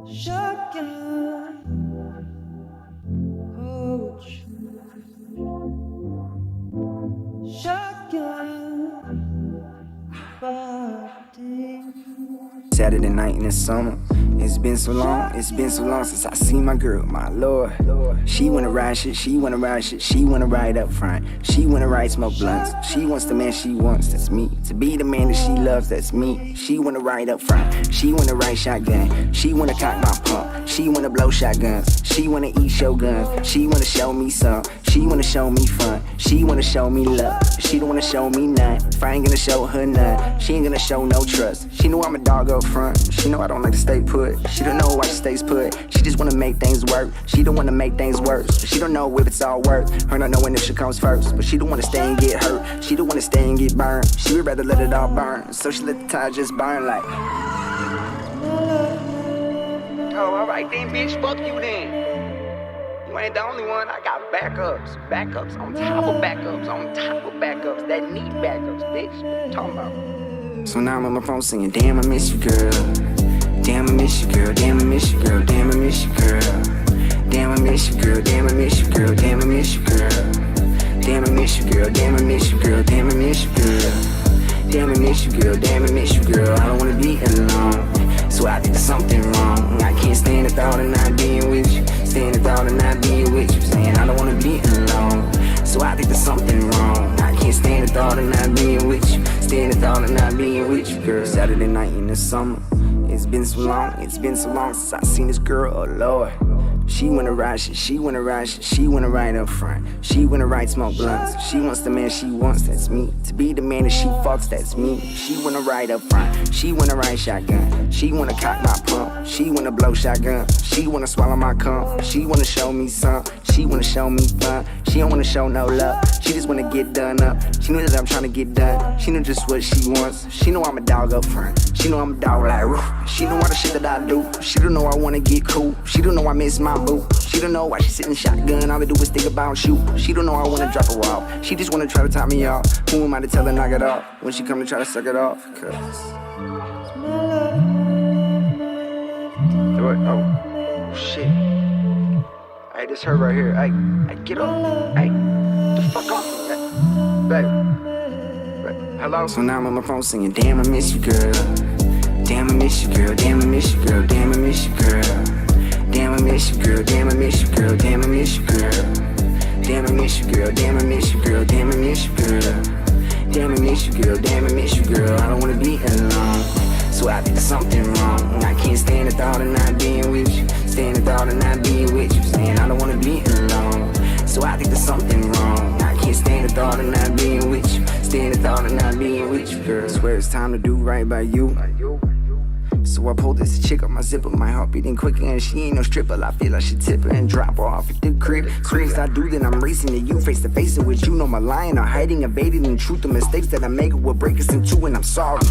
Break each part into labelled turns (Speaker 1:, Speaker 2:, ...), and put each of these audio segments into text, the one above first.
Speaker 1: Shotgun coach. Shotgun party.
Speaker 2: Saturday night in the summer. It's been so long since I seen my girl, my lord. She wanna ride shit, she wanna ride shit, she wanna ride up front. She wanna ride smoke blunts, she wants the man she wants, that's me. To be the man that she loves, that's me. She wanna ride up front, she wanna ride shotgun. She wanna cock my pump, she wanna blow shotguns. She wanna eat shoguns, she wanna show me some. She wanna show me fun, she wanna show me love. She don't wanna show me none, if I ain't gonna show her none. She ain't gonna show no trust, she know I'm a dog up front. She know I don't like to stay put, she don't know why she stays put. She just wanna make things work, she don't wanna make things worse. She don't know if it's all worth her not knowing if she comes first. But she don't wanna stay and get hurt, she don't wanna stay and get burned. She would rather let it all burn, so she let the tire just burn like. Oh, alright then, bitch, fuck you then. You ain't the only one, I got backups. Backups on top of backups, on top of backups that need backups, bitch. What you talking about? So now I'm on my phone singing, damn, I miss you, girl. Damn, I miss you, girl. Damn, I miss you, girl. Damn, I miss you, girl. Damn, I miss you, girl. Damn, I miss you, girl. Damn, I miss you, girl. Damn, I miss you, girl. Damn, I miss you, girl. Damn, I miss you, girl. Damn, I miss you, girl. Damn, I miss you, girl. I don't wanna be alone, so I think there's something wrong. I can't stand the thought of not being with you. Stand the thought of not being with you. Saying I don't wanna be alone, so I think there's something wrong. I can't stand the thought of not being with you. Stand the thought of not being with you, girl. Saturday night in the summer. It's been so long since I seen this girl, oh Lord. She wanna ride shit, she wanna ride shit, she wanna ride up front. She wanna ride smoke blunts, she wants the man she wants, that's me. To be the man that she fucks, that's me. She wanna ride up front, she wanna ride shotgun. She wanna cock my pump, she wanna blow shotgun. She wanna swallow my cum, she wanna show me some. She wanna show me fun, she don't wanna show no love. She just wanna get done up, she knows that I'm tryna get done. She know just what she wants, she know I'm a dog up front. She know I'm a dog like roof. She know all the shit that I do, she don't know I wanna get cool. She don't know I miss my boo. She don't know why she sitting shotgun, all I do is think about you. She don't know I wanna drop her off, she just wanna try to tie me off. Who am I to tell her knock it off, when she come to try to suck it off? Cause oh, shit. Hey, this her right here. Hey, get up. Hey, the fuck off. Baby. Hello? So now I'm on my phone singing, damn, I miss you, girl. Damn, I miss you, girl. Damn, I miss you, girl. Damn, I miss you, girl. Damn, I miss you, girl. Damn, I miss you, girl. Damn, I miss you, girl. Damn, I miss you, girl. Damn, I miss you, girl. Damn, I miss you, girl. Damn, I miss you, girl. Damn, I miss you, girl. I don't wanna be alone, so I think there's something wrong. I can't stand the thought of not being with you. Stand the thought of not being with you. Saying I don't wanna be alone, so I think there's something wrong. I can't stand the thought of not being with you. Stand the thought of not being with you, girl. Swear it's time to do right by you. So I pulled this chick up my zipper, my heart beating quicker, and she ain't no stripper. I feel like she tip her and drop her off at the crib. Soon as I do, then I'm racing to you, face to face with you. No, my lying or hiding, evading the truth. The mistakes that I make will break us in two, and I'm sorry.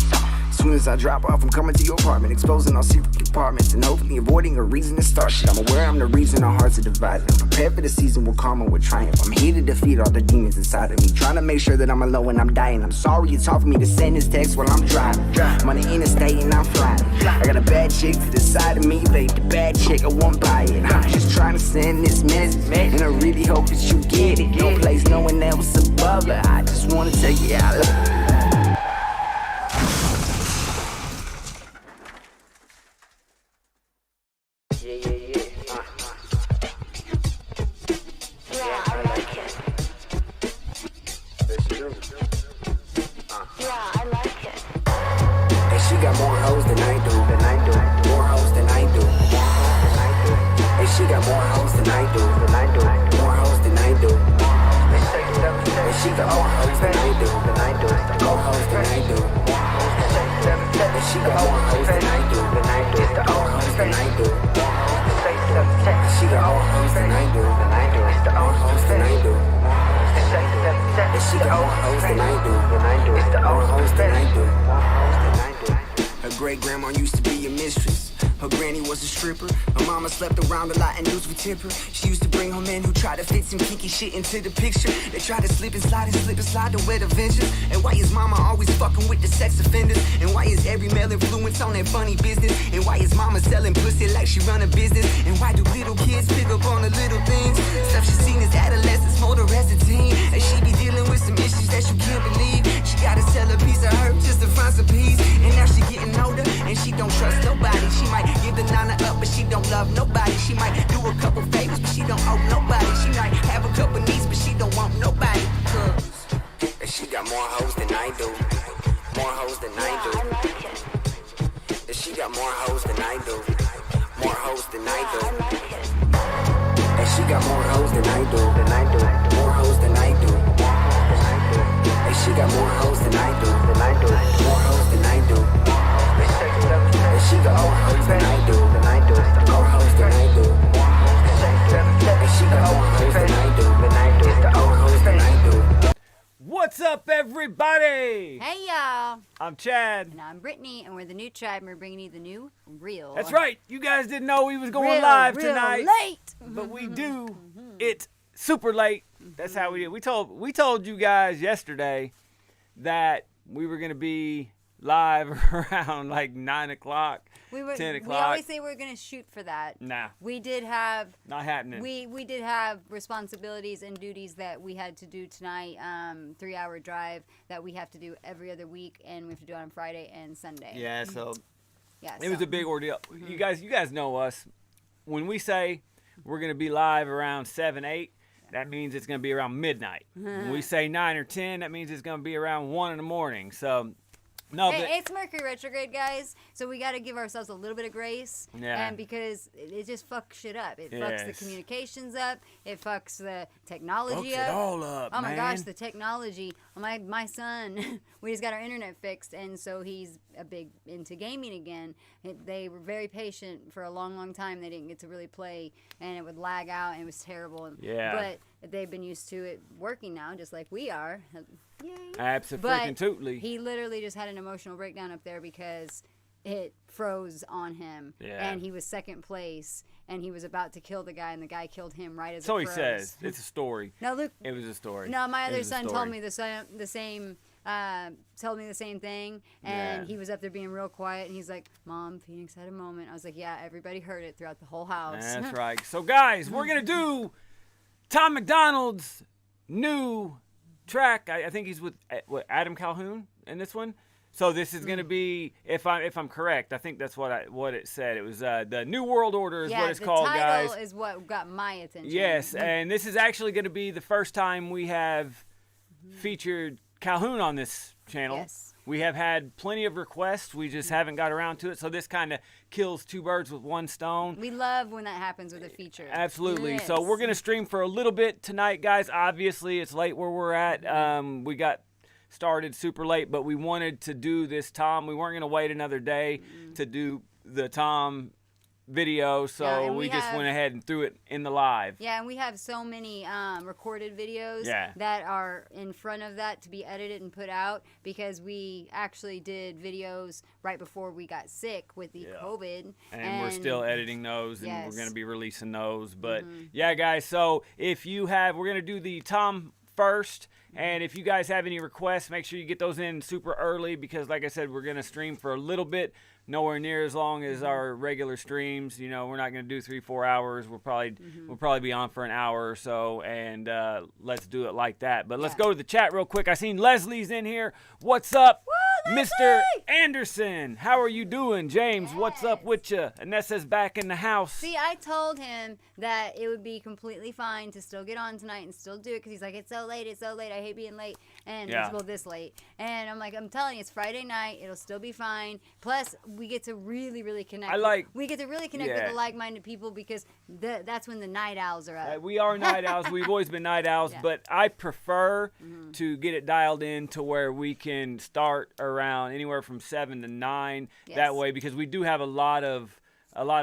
Speaker 2: Soon as I drop off, I'm coming to your apartment, exposing all secret compartments, and hopefully avoiding a reason to start shit. I'm aware I'm the reason our hearts are divided. I'm prepared for the season with karma, with triumph. I'm here to defeat all the demons inside of me, trying to make sure that I'm alone when I'm dying. I'm sorry it's hard for me to send this text while I'm driving. I'm on the interstate and I'm flying. I got a bad chick to the side of me, babe. The bad chick, I won't buy it. I'm just trying to send this message, and I really hope that you get it. No place, no one else above her. I just wanna tell you I love you. Her great grandma used to be a mistress. Her granny was a stripper. Her mama slept around a lot and used with temper. She used to bring home men who tried to fit some kinky shit into the picture. They tried to slip and slide to wet Avengers. And why is mama always fucking with the sex offenders? And why is every male influence on that funny business? And why is mama selling pussy like she run a business? And why do little kids pick up on the little things? Stuff she seen as adolescents, more the rest of teen. And she be dealing with some issues that you can't believe. She gotta sell a piece of her just to find some peace. And now she getting older and she don't trust nobody. She might give the nana up, but she don't love nobody. She might do a couple favors, but she don't owe nobody. She might have a couple needs, but she don't want nobody. Cause she got more hoes than I do. More hoes than I do. And she got more hoes than I do. More hoes than I do. And she got more hoes than I do. More hoes than I do. And she got more hoes than I do. More hoes than I do. And she got more hoes than I do. More hoes than I do. And she got more hoes than I do. More hoes than I do.
Speaker 3: What's up, everybody?
Speaker 4: Hey, y'all.
Speaker 3: I'm Chad.
Speaker 4: And I'm Brittany, and we're the new tribe, and we're bringing you the new real.
Speaker 3: That's right. You guys didn't know we was going
Speaker 4: real,
Speaker 3: live
Speaker 4: real
Speaker 3: tonight.
Speaker 4: late.
Speaker 3: But we do. It's super late. That's how we do. We told you guys yesterday that we were going to be live around like 9 o'clock, 10 o'clock.
Speaker 4: We always say we're going to shoot for that.
Speaker 3: Nah.
Speaker 4: We did have...
Speaker 3: Not happening.
Speaker 4: We did have responsibilities and duties that we had to do tonight. 3-hour drive that we have to do every other week, and we have to do it on Friday and Sunday.
Speaker 3: Yeah, so
Speaker 4: Yeah,
Speaker 3: it was a big ordeal. You guys know us. When we say we're going to be live around 7, 8, that means it's going to be around midnight. When we say 9 or 10, that means it's going to be around 1 in the morning. So, no,
Speaker 4: Hey,
Speaker 3: but
Speaker 4: it's Mercury retrograde, guys, so we got to give ourselves a little bit of grace.
Speaker 3: Yeah.
Speaker 4: And because it just fucks shit up. It fucks
Speaker 3: Yes.
Speaker 4: the communications up. It fucks the technology
Speaker 3: fucks
Speaker 4: up.
Speaker 3: it all up,
Speaker 4: Oh my
Speaker 3: man.
Speaker 4: gosh, the technology. My son, we just got our internet fixed, and so he's a big into gaming again. They were very patient for a long, long time. They didn't get to really play, and it would lag out, and it was terrible.
Speaker 3: Yeah.
Speaker 4: But they've been used to it working now, just like we are. Yay.
Speaker 3: Abso-freaking-tootly.
Speaker 4: He literally just had an emotional breakdown up there because it froze on him.
Speaker 3: Yeah.
Speaker 4: And he was second place, and he was about to kill the guy, and the guy killed him right as
Speaker 3: So
Speaker 4: it
Speaker 3: he
Speaker 4: froze.
Speaker 3: says. It's a story.
Speaker 4: Now, Luke.
Speaker 3: It was a story.
Speaker 4: No, my
Speaker 3: It
Speaker 4: other
Speaker 3: was a
Speaker 4: son
Speaker 3: story.
Speaker 4: told me the same. Told me the same thing, and
Speaker 3: Yeah.
Speaker 4: he was up there being real quiet, and he's like, "Mom, Phoenix had a moment." I was like, "Yeah, everybody heard it throughout the whole house."
Speaker 3: That's right. So, guys, we're going to do Tom MacDonald's new track. I think he's with Adam Calhoun in this one. So this is going to be, if I'm correct, I think that's what it said. It was the New World Order is what it's called, guys.
Speaker 4: Yeah, the title is what got my attention.
Speaker 3: Yes, and this is actually going to be the first time we have featured Calhoun on this channel.
Speaker 4: Yes.
Speaker 3: We have had plenty of requests. We just haven't got around to it. So this kind of kills two birds with one stone.
Speaker 4: We love when that happens with a feature.
Speaker 3: Absolutely.
Speaker 4: Yes.
Speaker 3: So we're going to stream for a little bit tonight, guys. Obviously, it's late where we're at. We got started super late, but we wanted to do this Tom. We weren't going to wait another day to do the Tom video, so
Speaker 4: Yeah, and
Speaker 3: we just went ahead and threw it in the live.
Speaker 4: Yeah, and we have so many recorded videos
Speaker 3: Yeah.
Speaker 4: that are in front of that to be edited and put out because we actually did videos right before we got sick with the COVID.
Speaker 3: And we're still editing those, and
Speaker 4: Yes.
Speaker 3: we're going to be releasing those. But yeah, guys, so if you have, we're going to do the Tom first, and if you guys have any requests, make sure you get those in super early because, like I said, we're going to stream for a little bit, nowhere near as long as our regular streams. You know, we're not going to do 3-4 hours. We'll probably be on for an hour or so, and let's do it like that. But let's go to the chat real quick. I seen Leslie's in here. What's up?
Speaker 4: Woo,
Speaker 3: Mr. Anderson, how are you doing? James, what's up with you? Anessa's back in the house.
Speaker 4: See, I told him that it would be completely fine to still get on tonight and still do it because he's like, it's so late, I hate being late, and well, this late. And I'm like, I'm telling you, it's Friday night, it'll still be fine. Plus, we get to really, really connect. We get to really connect with the like-minded people because that's when the night owls are up.
Speaker 3: We are night owls. We've always been night owls, but I prefer to get it dialed in to where we can start around anywhere from 7 to 9 that way, because we do have a lot of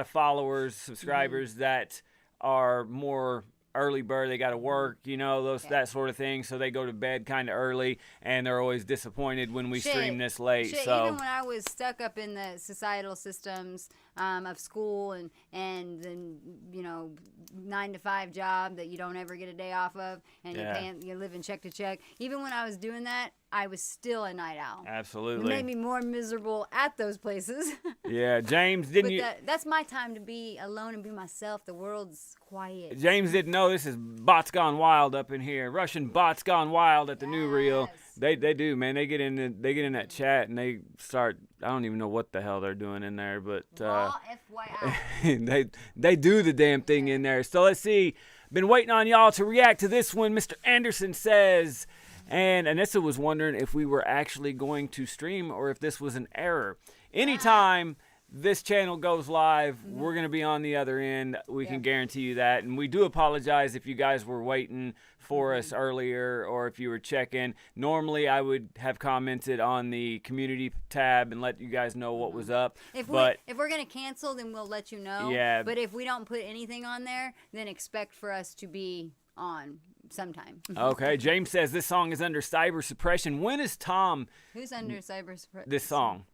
Speaker 3: followers, subscribers that are more early bird. They got to work, you know, that sort of thing. So they go to bed kind of early, and they're always disappointed when we stream this late. So
Speaker 4: even when I was stuck up in the societal systems of school and then, you know, 9-to-5 job that you don't ever get a day off of, and you're living check to check. Even when I was doing that, I was still a night owl.
Speaker 3: Absolutely.
Speaker 4: It made me more miserable at those places.
Speaker 3: Yeah, James, didn't you?
Speaker 4: That's my time to be alone and be myself. The world's quiet.
Speaker 3: James didn't know this is Bots Gone Wild up in here. Russian Bots Gone Wild at the new reel. They do, man. They get in that chat and they start. I don't even know what the hell they're doing in there, but
Speaker 4: FYI.
Speaker 3: they do the damn thing in there. So let's see. Been waiting on y'all to react to this one. Mr. Anderson says, and Anissa was wondering if we were actually going to stream or if this was an error. Anytime this channel goes live, we're going to be on the other end. We can guarantee you that. And we do apologize if you guys were waiting for us earlier or if you were checking. Normally, I would have commented on the community tab and let you guys know what was up.
Speaker 4: If we're going to cancel, then we'll let you know.
Speaker 3: Yeah.
Speaker 4: But if we don't put anything on there, then expect for us to be on sometime.
Speaker 3: Okay. James says this song is under cyber suppression. When is Tom...
Speaker 4: Who's under cyber suppression?
Speaker 3: This song.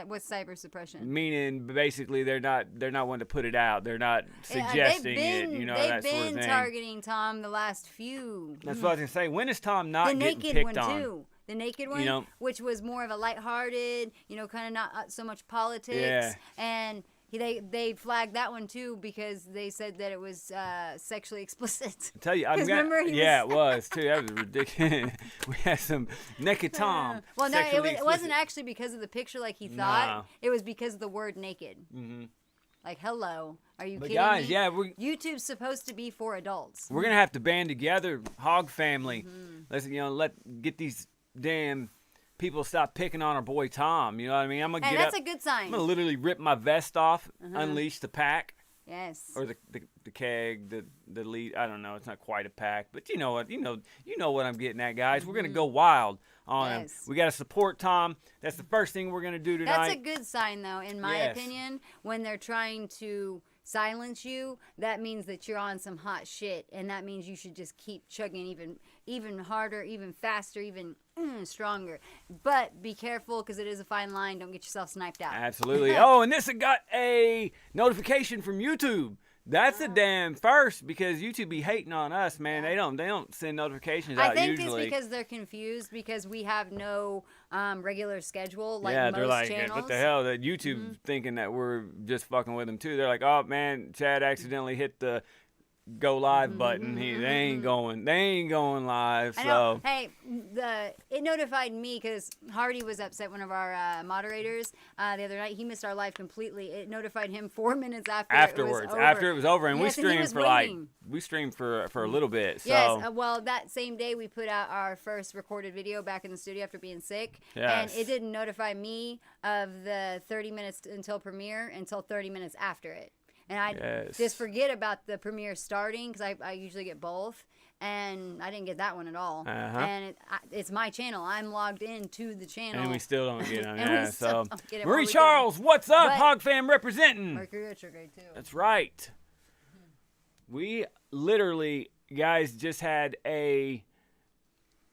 Speaker 4: What's cyber suppression?
Speaker 3: Meaning, basically, they're not wanting to put it out. They're not suggesting it. You know, that sort of thing.
Speaker 4: They've been targeting Tom the last few.
Speaker 3: That's what I was gonna say. When is Tom not getting picked on?
Speaker 4: The naked one too. The naked one,
Speaker 3: you know,
Speaker 4: which was more of a lighthearted, you know, kind of not so much politics.
Speaker 3: Yeah.
Speaker 4: And they flagged that one too because they said that it was sexually explicit.
Speaker 3: I tell you, it was too. That was ridiculous. We had some naked Tom.
Speaker 4: Well, no, it wasn't actually because of the picture like he thought.
Speaker 3: Nah.
Speaker 4: It was because of the word naked. Mm-hmm. Like, hello, are you kidding
Speaker 3: guys,
Speaker 4: me?
Speaker 3: yeah,
Speaker 4: YouTube's supposed to be for adults.
Speaker 3: We're gonna have to band together, Hog family. Let's get these damn people stop picking on our boy Tom. You know what I mean? I'm gonna
Speaker 4: that's a good sign.
Speaker 3: I'm gonna literally rip my vest off, unleash the pack.
Speaker 4: Yes.
Speaker 3: Or the keg, the lead. I don't know. It's not quite a pack, but you know what? You know what I'm getting at, guys. We're gonna go wild on him. We gotta support Tom. That's the first thing we're gonna do tonight.
Speaker 4: That's a good sign, though, in my opinion. When they're trying to silence you, that means that you're on some hot shit, and that means you should just keep chugging even harder, even faster, even stronger. But be careful because it is a fine line. Don't get yourself sniped out.
Speaker 3: Absolutely. Oh, and this got a notification from YouTube. That's a damn first because YouTube be hating on us, man. They don't send notifications out usually.
Speaker 4: I think it's because they're confused because we have no regular schedule like
Speaker 3: they're
Speaker 4: most
Speaker 3: like,
Speaker 4: channels.
Speaker 3: what the hell? That YouTube thinking that we're just fucking with them too. They're like, oh man, Chad accidentally hit the go live button. They ain't going live. So
Speaker 4: hey, it notified me because Hardy was upset. One of our moderators the other night, he missed our live completely. It notified him 4 minutes afterwards.
Speaker 3: After it was over, and
Speaker 4: yes,
Speaker 3: we streamed for a little bit. So.
Speaker 4: Yes, well, that same day we put out our first recorded video back in the studio after being sick, and it didn't notify me of the 30 minutes until premiere until 30 minutes after it. And I just forget about the premiere starting because I usually get both. And I didn't get that one at all. And it's my channel. I'm logged into the channel.
Speaker 3: And we still don't get on.
Speaker 4: Marie
Speaker 3: Charles, what's up? Hog fam representing.
Speaker 4: Mercury retrograde too.
Speaker 3: That's right. We literally, guys, just had a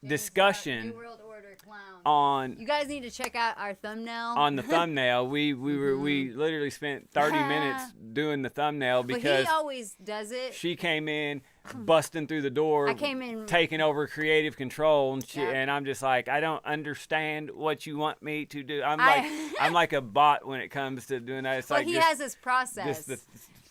Speaker 3: discussion.
Speaker 4: New World Order clown.
Speaker 3: On
Speaker 4: you guys need to check out our thumbnail.
Speaker 3: On the thumbnail, we literally spent 30 minutes doing the thumbnail because
Speaker 4: he always does it.
Speaker 3: She came in, busting through the door.
Speaker 4: I came in,
Speaker 3: taking over creative control, and I'm just like, I don't understand what you want me to do. I'm like a bot when it comes to doing that. It's like
Speaker 4: he has his process.
Speaker 3: Just the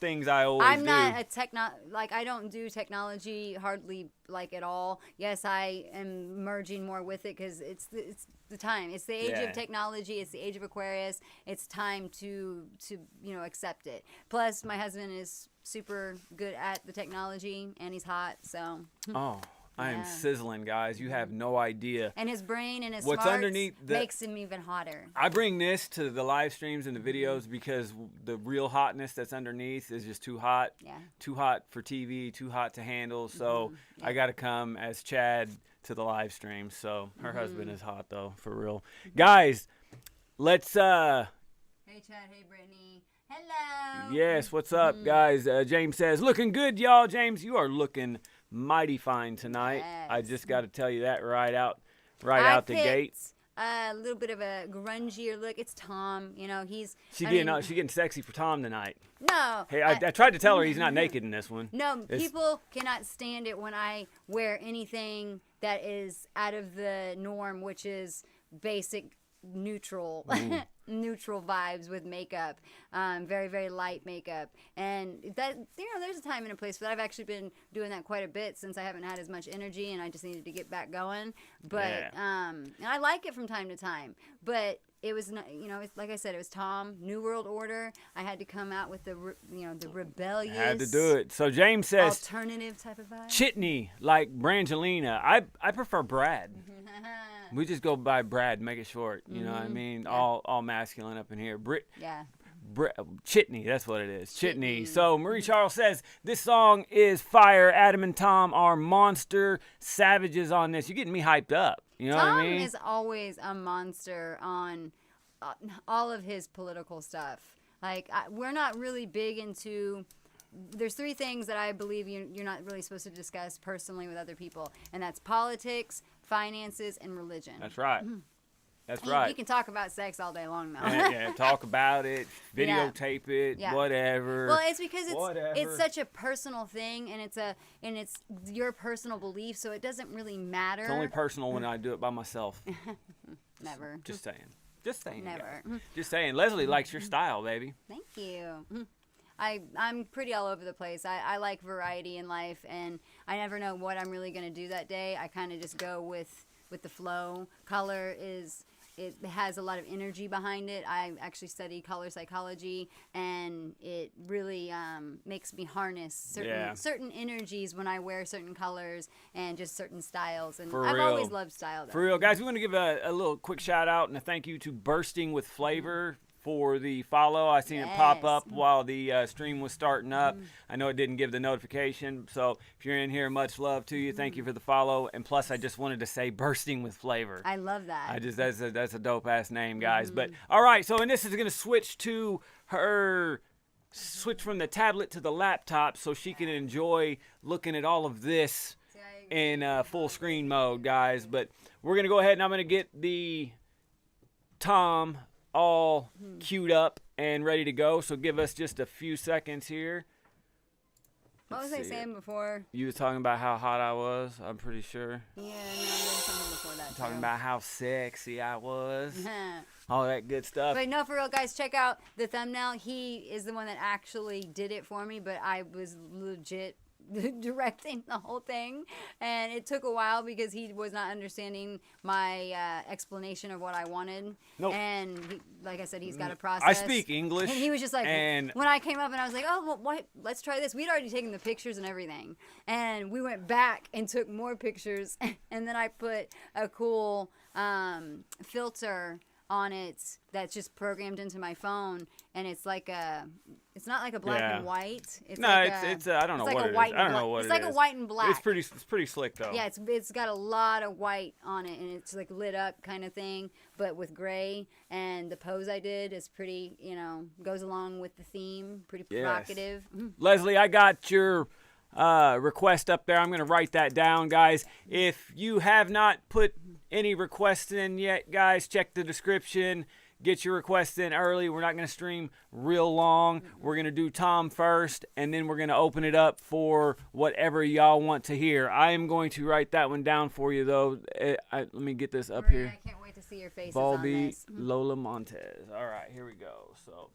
Speaker 3: things I always do.
Speaker 4: I'm not a I don't do technology hardly at all. Yes, I am merging more with it because it's the time. It's the age of technology. It's the age of Aquarius. It's time to accept it. Plus, my husband is super good at the technology and he's hot. So.
Speaker 3: Oh. I am sizzling, guys. You have no idea.
Speaker 4: And his brain and his
Speaker 3: what's
Speaker 4: smarts
Speaker 3: underneath
Speaker 4: makes him even hotter.
Speaker 3: I bring this to the live streams and the videos because the real hotness that's underneath is just too hot. Yeah. Too hot for TV, too hot to handle. So I got to come as Chad to the live stream. So her husband is hot, though, for real. Guys, let's... Hey,
Speaker 4: Chad. Hey, Brittany. Hello.
Speaker 3: Yes, what's up, guys? James says, looking good, y'all. James, you are looking mighty fine tonight. I
Speaker 4: Yes.
Speaker 3: just got to tell you that right out the
Speaker 4: picked
Speaker 3: gate.
Speaker 4: A little bit of a grungier look. It's Tom. You know, he's.
Speaker 3: She
Speaker 4: I
Speaker 3: getting
Speaker 4: mean,
Speaker 3: she getting sexy for Tom tonight.
Speaker 4: No.
Speaker 3: Hey, I tried to tell her he's not naked in this one.
Speaker 4: No,
Speaker 3: It's-
Speaker 4: people cannot stand it when I wear anything that is out of the norm, which is basic neutral neutral vibes with makeup, very, very light makeup. And that, you know, there's a time and a place for that. I've actually been doing that quite a bit since I haven't had as much energy and I just needed to get back going. But and I like it from time to time, but it was not, you know, it's, like I said, it was Tom, New World Order. I had to come out with the the rebellious,
Speaker 3: had to do it. So James says
Speaker 4: alternative type of vibe.
Speaker 3: Chitney, like Brangelina. I prefer Brad. We just go by Brad, make it short. You know what I mean? All masculine up in here. Chitney, that's what it is. Chitney. So Marie Charles says this song is fire. Adam and Tom are monster savages on this. You're getting me hyped up. You know what I mean?
Speaker 4: Tom is always a monster on all of his political stuff. Like, we're not really big into. There's 3 things that I believe you're not really supposed to discuss personally with other people, and that's politics, finances, and religion.
Speaker 3: That's right. That's
Speaker 4: You
Speaker 3: right.
Speaker 4: can talk about sex all day long, though.
Speaker 3: Yeah, talk about it, videotape it, whatever.
Speaker 4: Well, it's because
Speaker 3: whatever.
Speaker 4: it's such a personal thing, and it's your personal belief, so it doesn't really matter.
Speaker 3: It's only personal when I do it by myself.
Speaker 4: Never.
Speaker 3: Just saying. Just saying.
Speaker 4: Never.
Speaker 3: guys. Just saying. Leslie likes your style, baby.
Speaker 4: Thank you. I'm pretty all over the place. I like variety in life, and I never know what I'm really going to do that day. I kind of just go with the flow. Color it has a lot of energy behind it. I actually study color psychology, and it really makes me harness certain energies when I wear certain colors and just certain styles. And I've always loved style, though.
Speaker 3: For real. Guys, we want to give a little quick shout out and a thank you to Bursting with Flavor for the follow. I seen it pop up while the stream was starting up. I know it didn't give the notification, so if you're in here, much love to you. Thank you for the follow. And plus, I just wanted to say Bursting with Flavor.
Speaker 4: I love that.
Speaker 3: That's a dope ass name, guys. But all right, so and this is gonna switch from the tablet to the laptop so she can enjoy looking at all of this in full screen mode, guys. But we're gonna go ahead and I'm gonna get the Tom all queued up and ready to go. So give us just a few seconds here.
Speaker 4: What was I saying before?
Speaker 3: You was talking about how hot I was, I'm pretty sure.
Speaker 4: Yeah, no, there was something before that.
Speaker 3: Talking about how sexy I was. All that good stuff.
Speaker 4: But no, for real, guys, check out the thumbnail. He is the one that actually did it for me, but I was legit directing the whole thing, and it took a while because he was not understanding my explanation of what I wanted. And like I said, he's got a process.
Speaker 3: I speak English,
Speaker 4: and he was just like,
Speaker 3: and
Speaker 4: when I came up and I was like, oh, well, what? Let's try this. We'd already taken the pictures and everything, and we went back and took more pictures, and then I put a cool filter on it that's just programmed into my phone, and it's like it's not like a black and white. It's
Speaker 3: I don't know what it is. I don't know what it is.
Speaker 4: It's like a white and black.
Speaker 3: It's pretty slick though.
Speaker 4: Yeah, it's got a lot of white on it, and it's like lit up kind of thing, but with gray. And the pose I did is pretty, goes along with the theme. Pretty provocative.
Speaker 3: Yes. Leslie, I got your request up there. I'm going to write that down, guys. If you have not put any requests in yet, guys, check the description. Get your requests in early. We're not going to stream real long. We're going to do Tom first, and then we're going to open it up for whatever y'all want to hear. I am going to write that one down for you, though. Let me get this up here.
Speaker 4: I can't wait to see your faces
Speaker 3: Volbeat,
Speaker 4: on this.
Speaker 3: Lola Montez. All right, here we go. So.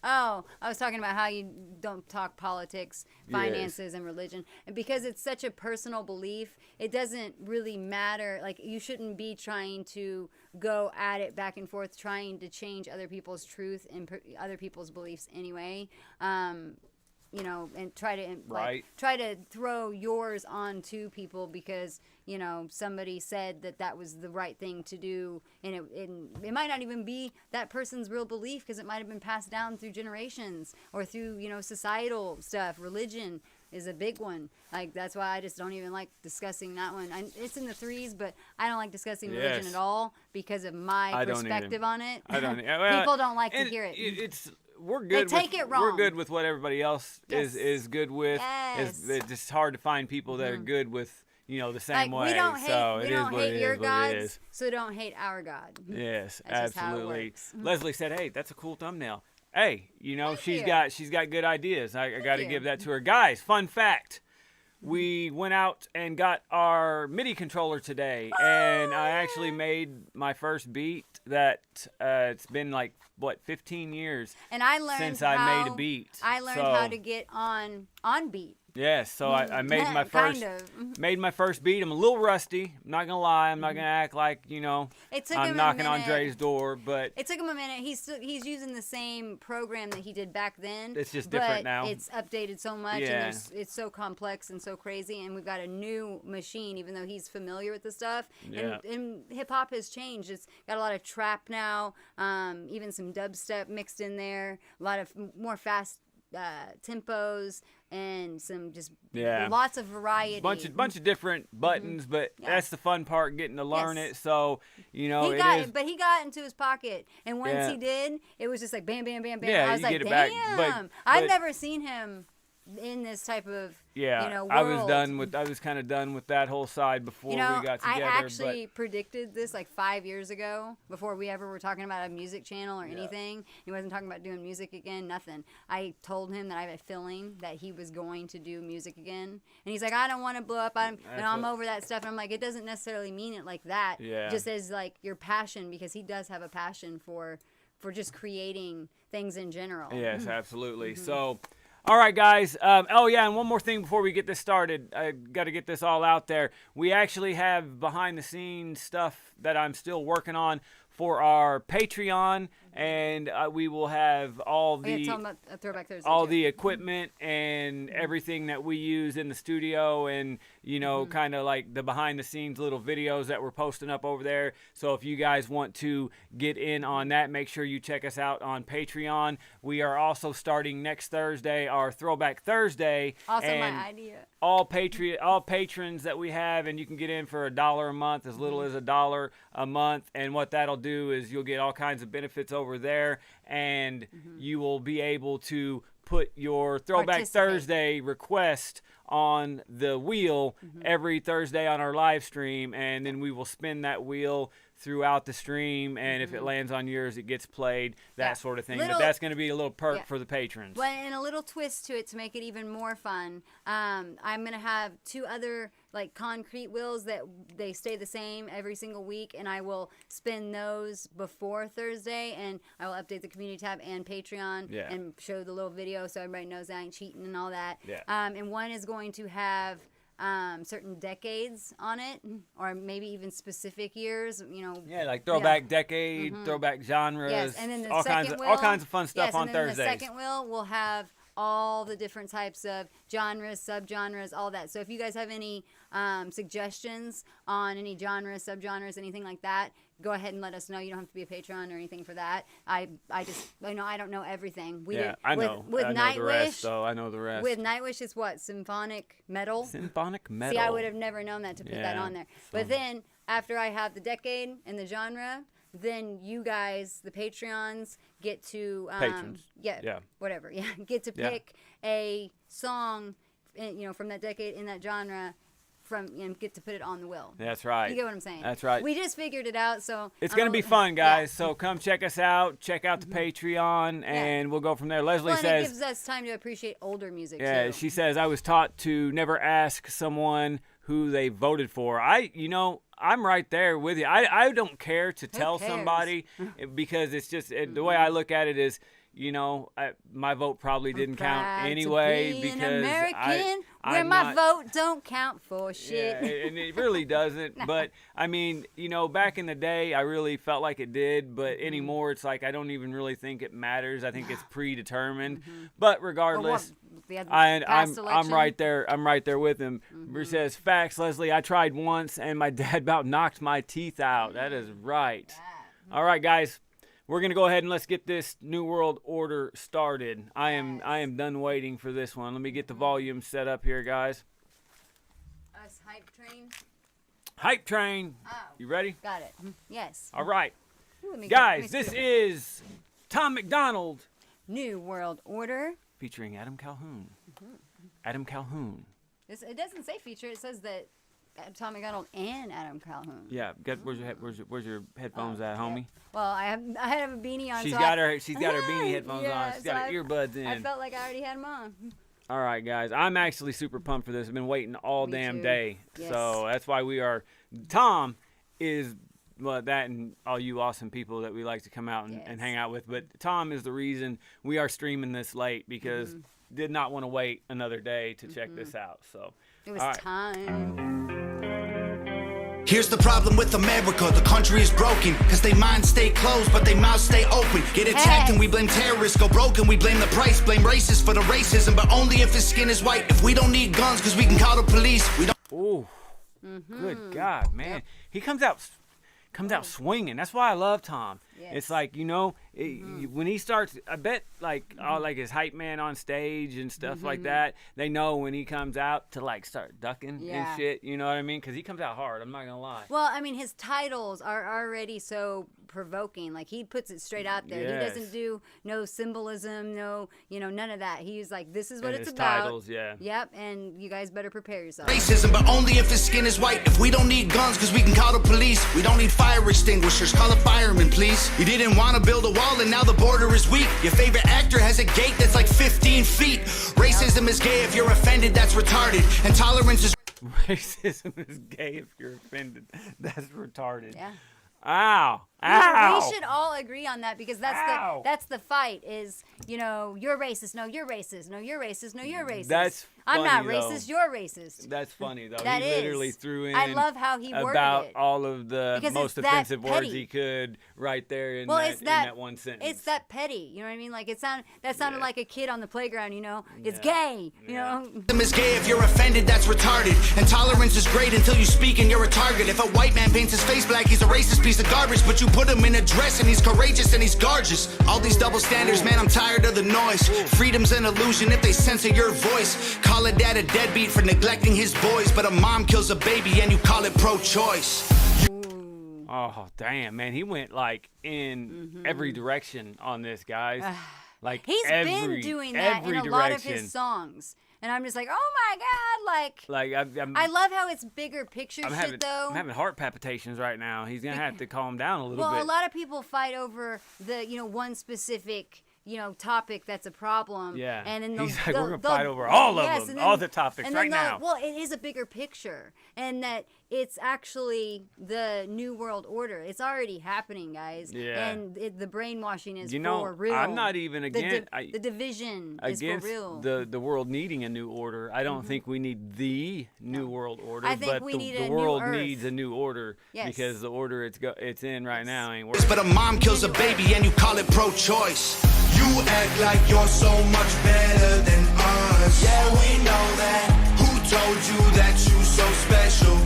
Speaker 4: Oh, I was talking about how you don't talk politics, finances, and religion. And because it's such a personal belief, it doesn't really matter. Like, you shouldn't be trying to go at it back and forth, trying to change other people's truth and other people's beliefs anyway. And try to throw yours onto people because, somebody said that was the right thing to do. And it might not even be that person's real belief because it might have been passed down through generations or through, societal stuff. Religion is a big one. Like, that's why I just don't even like discussing that one. It's in the 3s, but I don't like discussing religion at all because of my perspective on it.
Speaker 3: I don't.
Speaker 4: People don't like to hear it.
Speaker 3: we're good.
Speaker 4: They take
Speaker 3: with,
Speaker 4: it wrong.
Speaker 3: We're good with what everybody else
Speaker 4: Yes.
Speaker 3: is good with.
Speaker 4: Yes.
Speaker 3: It's just hard to find people that are good with the same
Speaker 4: Like,
Speaker 3: way.
Speaker 4: we don't hate,
Speaker 3: so
Speaker 4: we
Speaker 3: it
Speaker 4: don't
Speaker 3: is what
Speaker 4: hate
Speaker 3: it
Speaker 4: your
Speaker 3: is. What it
Speaker 4: gods,
Speaker 3: is.
Speaker 4: so don't hate our God.
Speaker 3: Yes,
Speaker 4: That's just how it
Speaker 3: absolutely.
Speaker 4: works.
Speaker 3: Leslie said, "Hey, that's a cool thumbnail." Hey,
Speaker 4: Thank
Speaker 3: she's
Speaker 4: you.
Speaker 3: got good ideas. I got to
Speaker 4: you.
Speaker 3: give that to her. Guys, fun fact. We went out and got our MIDI controller today, and I actually made my first beat that it's been like, 15 years
Speaker 4: And I learned
Speaker 3: since
Speaker 4: how,
Speaker 3: I made a beat.
Speaker 4: I learned how to get on beat.
Speaker 3: Yes, so I made my
Speaker 4: Kind
Speaker 3: first
Speaker 4: of.
Speaker 3: made my first beat. I'm a little rusty. I'm not gonna lie. I'm not gonna act like
Speaker 4: It took
Speaker 3: I'm
Speaker 4: him
Speaker 3: knocking
Speaker 4: a
Speaker 3: on
Speaker 4: minute.
Speaker 3: Dre's door, but
Speaker 4: It took him a minute. He's using the same program that he did back then.
Speaker 3: It's just
Speaker 4: but
Speaker 3: different now.
Speaker 4: It's updated so much,
Speaker 3: Yeah.
Speaker 4: and it's so complex and so crazy. And we've got a new machine, even though he's familiar with the stuff.
Speaker 3: Yeah.
Speaker 4: And hip hop has changed. It's got a lot of trap now, even some dubstep mixed in there. A lot of more fast tempos and some just lots of variety.
Speaker 3: bunch of different buttons, but that's the fun part, getting to learn
Speaker 4: Yes.
Speaker 3: it. So
Speaker 4: He got
Speaker 3: is.
Speaker 4: it, but he got into his pocket, and once
Speaker 3: Yeah.
Speaker 4: he did, it was just like bam, bam, bam, bam.
Speaker 3: Yeah,
Speaker 4: I was
Speaker 3: you
Speaker 4: like,
Speaker 3: get it
Speaker 4: damn.
Speaker 3: back,
Speaker 4: I've
Speaker 3: but-
Speaker 4: never seen him in this type of world.
Speaker 3: I was kind of done with that whole side before we got together.
Speaker 4: I actually predicted this like 5 years ago, before we ever were talking about a music channel or anything. He wasn't talking about doing music again, nothing. I told him that I had a feeling that he was going to do music again, and he's like, I don't want to blow up. I'm over that stuff. And I'm like, it doesn't necessarily mean it like that.
Speaker 3: Yeah.
Speaker 4: Just as like your passion, because he does have a passion for just creating things in general.
Speaker 3: Yes, absolutely. So, all right, guys. And one more thing before we get this started. I got to get this all out there. We actually have behind-the-scenes stuff that I'm still working on for our Patreon, and we will have all the
Speaker 4: Tell him about Throwback Thursday.
Speaker 3: all
Speaker 4: too.
Speaker 3: the equipment and everything that we use in the studio, and kind of like the behind the scenes little videos that we're posting up over there. So if you guys want to get in on that, make sure you check us out on Patreon. We are also starting next Thursday our Throwback Thursday.
Speaker 4: Also
Speaker 3: and
Speaker 4: my idea.
Speaker 3: all patrons that we have, and you can get in for $1 a month, as little as $1 a month. And what that'll do is you'll get all kinds of benefits over there, and you will be able to put your Throwback
Speaker 4: Participate.
Speaker 3: Thursday request on the wheel every Thursday on our live stream, and then we will spin that wheel throughout the stream, and if it lands on yours, it gets played, that sort of thing. But that's going to be a little perk for the patrons.
Speaker 4: Well, and a little twist to it to make it even more fun. I'm going to have 2 other like concrete wheels that they stay the same every single week, and I will spin those before Thursday, and I will update the community tab and Patreon and show the little video so everybody knows I ain't cheating and all that.
Speaker 3: Yeah.
Speaker 4: And one is going to have certain decades on it, or maybe even specific years,
Speaker 3: like throwback decade, throwback genres,
Speaker 4: Yes, and then the
Speaker 3: all
Speaker 4: second
Speaker 3: kinds of fun stuff
Speaker 4: yes,
Speaker 3: on
Speaker 4: and then
Speaker 3: Thursdays.
Speaker 4: The second wheel will have all the different types of genres, subgenres, all that. So if you guys have any suggestions on any genres, subgenres, anything like that, go ahead and let us know. You don't have to be a patron or anything for that. I don't know everything.
Speaker 3: I know.
Speaker 4: With
Speaker 3: I know
Speaker 4: Nightwish,
Speaker 3: the rest, so I know the rest.
Speaker 4: With Nightwish, it's what? Symphonic metal?
Speaker 3: Symphonic metal.
Speaker 4: See, I would have never known that to put that on there. But then, after I have the decade and the genre, then you guys, the Patreons, get to
Speaker 3: Patrons.
Speaker 4: Whatever. Yeah, get to pick a song, from that decade in that genre, get to put it on the wheel.
Speaker 3: That's right.
Speaker 4: You get what I'm saying?
Speaker 3: That's right.
Speaker 4: We just figured it out, so
Speaker 3: It's going to be fun, guys. So come check us out. Check out the Patreon, and we'll go from there. Leslie
Speaker 4: and
Speaker 3: says,
Speaker 4: it gives us time to appreciate older music,
Speaker 3: yeah,
Speaker 4: too.
Speaker 3: she says, I was taught to never ask someone who they voted for. I'm right there with you. I don't care to tell
Speaker 4: cares?
Speaker 3: somebody because it's just the way I look at it is, my vote probably didn't count
Speaker 4: Proud
Speaker 3: anyway
Speaker 4: to be
Speaker 3: because
Speaker 4: an American where
Speaker 3: I'm
Speaker 4: my
Speaker 3: not,
Speaker 4: vote don't count for shit.
Speaker 3: Yeah, and it really doesn't. But I mean, back in the day, I really felt like it did. But anymore, it's like I don't even really think it matters. I think it's predetermined. But regardless, I'm right there. I'm right there with him. Bruce says, "Facts, Leslie. I tried once, and my dad about knocked my teeth out." That is right. All right, guys. We're gonna go ahead and let's get this New World Order started. I am done waiting for this one. Let me get the volume set up here, guys.
Speaker 4: Us hype train.
Speaker 3: Hype train.
Speaker 4: Oh.
Speaker 3: You ready?
Speaker 4: Got it. Yes.
Speaker 3: All right,
Speaker 4: Ooh,
Speaker 3: guys. This is Tom MacDonald
Speaker 4: New World Order.
Speaker 3: Featuring Adam Calhoun. Adam Calhoun.
Speaker 4: It doesn't say feature. It says that Tom MacDonald and Adam Calhoun.
Speaker 3: Yeah. Where's your headphones at, homie?
Speaker 4: Well, I have a beanie on.
Speaker 3: She's
Speaker 4: so
Speaker 3: got her beanie headphones
Speaker 4: yeah,
Speaker 3: on. She's got her earbuds in.
Speaker 4: I felt like I already had them on.
Speaker 3: All right, guys. I'm actually super pumped for this. I've been waiting all
Speaker 4: Me
Speaker 3: damn
Speaker 4: too.
Speaker 3: day.
Speaker 4: Yes.
Speaker 3: So that's why we are. Tom is. Well, that and all you awesome people that we like to come out and
Speaker 4: Yes.
Speaker 3: hang out with. But Tom is the reason we are streaming this late because did not want to wait another day to check this out. So
Speaker 4: It was
Speaker 3: all right.
Speaker 4: time.
Speaker 5: Here's the problem with America, the country is broken. Cause they minds stay closed, but they mouths stay open. Get attacked and we blame terrorists, go broken, we blame the price. Blame racists for the racism, but only if his skin is white. If we don't need guns, cause we can call the police, we don't.
Speaker 3: Ooh, good God, man. He comes out swinging. That's why I love Tom.
Speaker 4: Yes.
Speaker 3: It's like, when he starts, I bet like all like his hype man on stage and stuff like that, they know when he comes out to like start ducking
Speaker 4: Yeah.
Speaker 3: and shit, you know what I mean? Because he comes out hard, I'm not gonna lie.
Speaker 4: Well, I mean, his titles are already so provoking. Like, he puts it straight out there.
Speaker 3: Yes.
Speaker 4: He doesn't do no symbolism, no, none of that. He's like, this is what
Speaker 3: And
Speaker 4: it's
Speaker 3: his
Speaker 4: about.
Speaker 3: titles, yeah.
Speaker 4: Yep, and you guys better prepare yourself.
Speaker 5: Racism, but only if his skin is white. If we don't need guns, cause we can call the police. We don't need fire extinguishers, call a fireman, please. You didn't want to build a wall and now the border is weak. Your favorite actor has a gate that's like 15 feet. Racism is gay if you're offended, that's retarded. And tolerance is
Speaker 3: Racism is gay if you're offended. That's retarded.
Speaker 4: Yeah.
Speaker 3: Ow. Ow.
Speaker 4: We should all agree on that because that's the fight is, you're racist. No, you're racist. No, you're racist. No, you're racist.
Speaker 3: That's
Speaker 4: I'm not
Speaker 3: funny,
Speaker 4: racist.
Speaker 3: though.
Speaker 4: You're racist.
Speaker 3: That's funny, though.
Speaker 4: That
Speaker 3: he literally
Speaker 4: is.
Speaker 3: threw in
Speaker 4: I love how he worded
Speaker 3: about
Speaker 4: it.
Speaker 3: all of the
Speaker 4: Because
Speaker 3: most
Speaker 4: it's that
Speaker 3: offensive words
Speaker 4: petty.
Speaker 3: he could right there in,
Speaker 4: Well,
Speaker 3: that,
Speaker 4: it's
Speaker 3: in
Speaker 4: that
Speaker 3: that one sentence.
Speaker 4: It's that petty. You know what I mean? Like, sounded
Speaker 3: Yeah.
Speaker 4: like a kid on the playground, It's
Speaker 3: Yeah.
Speaker 4: gay, you know?
Speaker 5: Racism is gay if you're offended, that's retarded. And tolerance is great until you speak and you're a target. If a white man paints his face black, he's a racist piece of garbage. But you put him in a dress and he's courageous and he's gorgeous. All these double standards, man, I'm tired of the noise. Freedom's an illusion if they censor your voice. Call a dad a deadbeat for neglecting his boys. But a mom kills a baby and you call it pro-choice.
Speaker 3: Oh, damn, man. He went, like, in every direction on this, guys. Like,
Speaker 4: He's been
Speaker 3: every
Speaker 4: doing that in a
Speaker 3: direction.
Speaker 4: lot of his songs. And I'm just like, oh my God,
Speaker 3: Like,
Speaker 4: I love how it's bigger picture
Speaker 3: I'm
Speaker 4: shit, though.
Speaker 3: I'm having heart palpitations right now. He's going to have to calm down a little
Speaker 4: Well,
Speaker 3: bit.
Speaker 4: a lot of people fight over the, one specific, topic that's a problem.
Speaker 3: Yeah.
Speaker 4: And then
Speaker 3: He's like, we're going to fight over all of them,
Speaker 4: and
Speaker 3: all the topics
Speaker 4: and
Speaker 3: right
Speaker 4: then
Speaker 3: now.
Speaker 4: Well, it is a bigger picture. And that it's actually the New World Order. It's already happening, guys.
Speaker 3: Yeah.
Speaker 4: And the brainwashing is
Speaker 3: You know,
Speaker 4: for real.
Speaker 3: I'm not even against
Speaker 4: The division is for
Speaker 3: against
Speaker 4: real.
Speaker 3: the world needing a new order. I don't think we need the new world order,
Speaker 4: I think
Speaker 3: but
Speaker 4: we
Speaker 3: the,
Speaker 4: need
Speaker 3: the
Speaker 4: a new
Speaker 3: world
Speaker 4: Earth.
Speaker 3: needs a new order
Speaker 4: Yes.
Speaker 3: because the order it's in right now ain't working.
Speaker 5: But a mom kills a baby and you call it pro-choice. You act like you're so much better than us. Yeah, we know that. Who told you that you so special?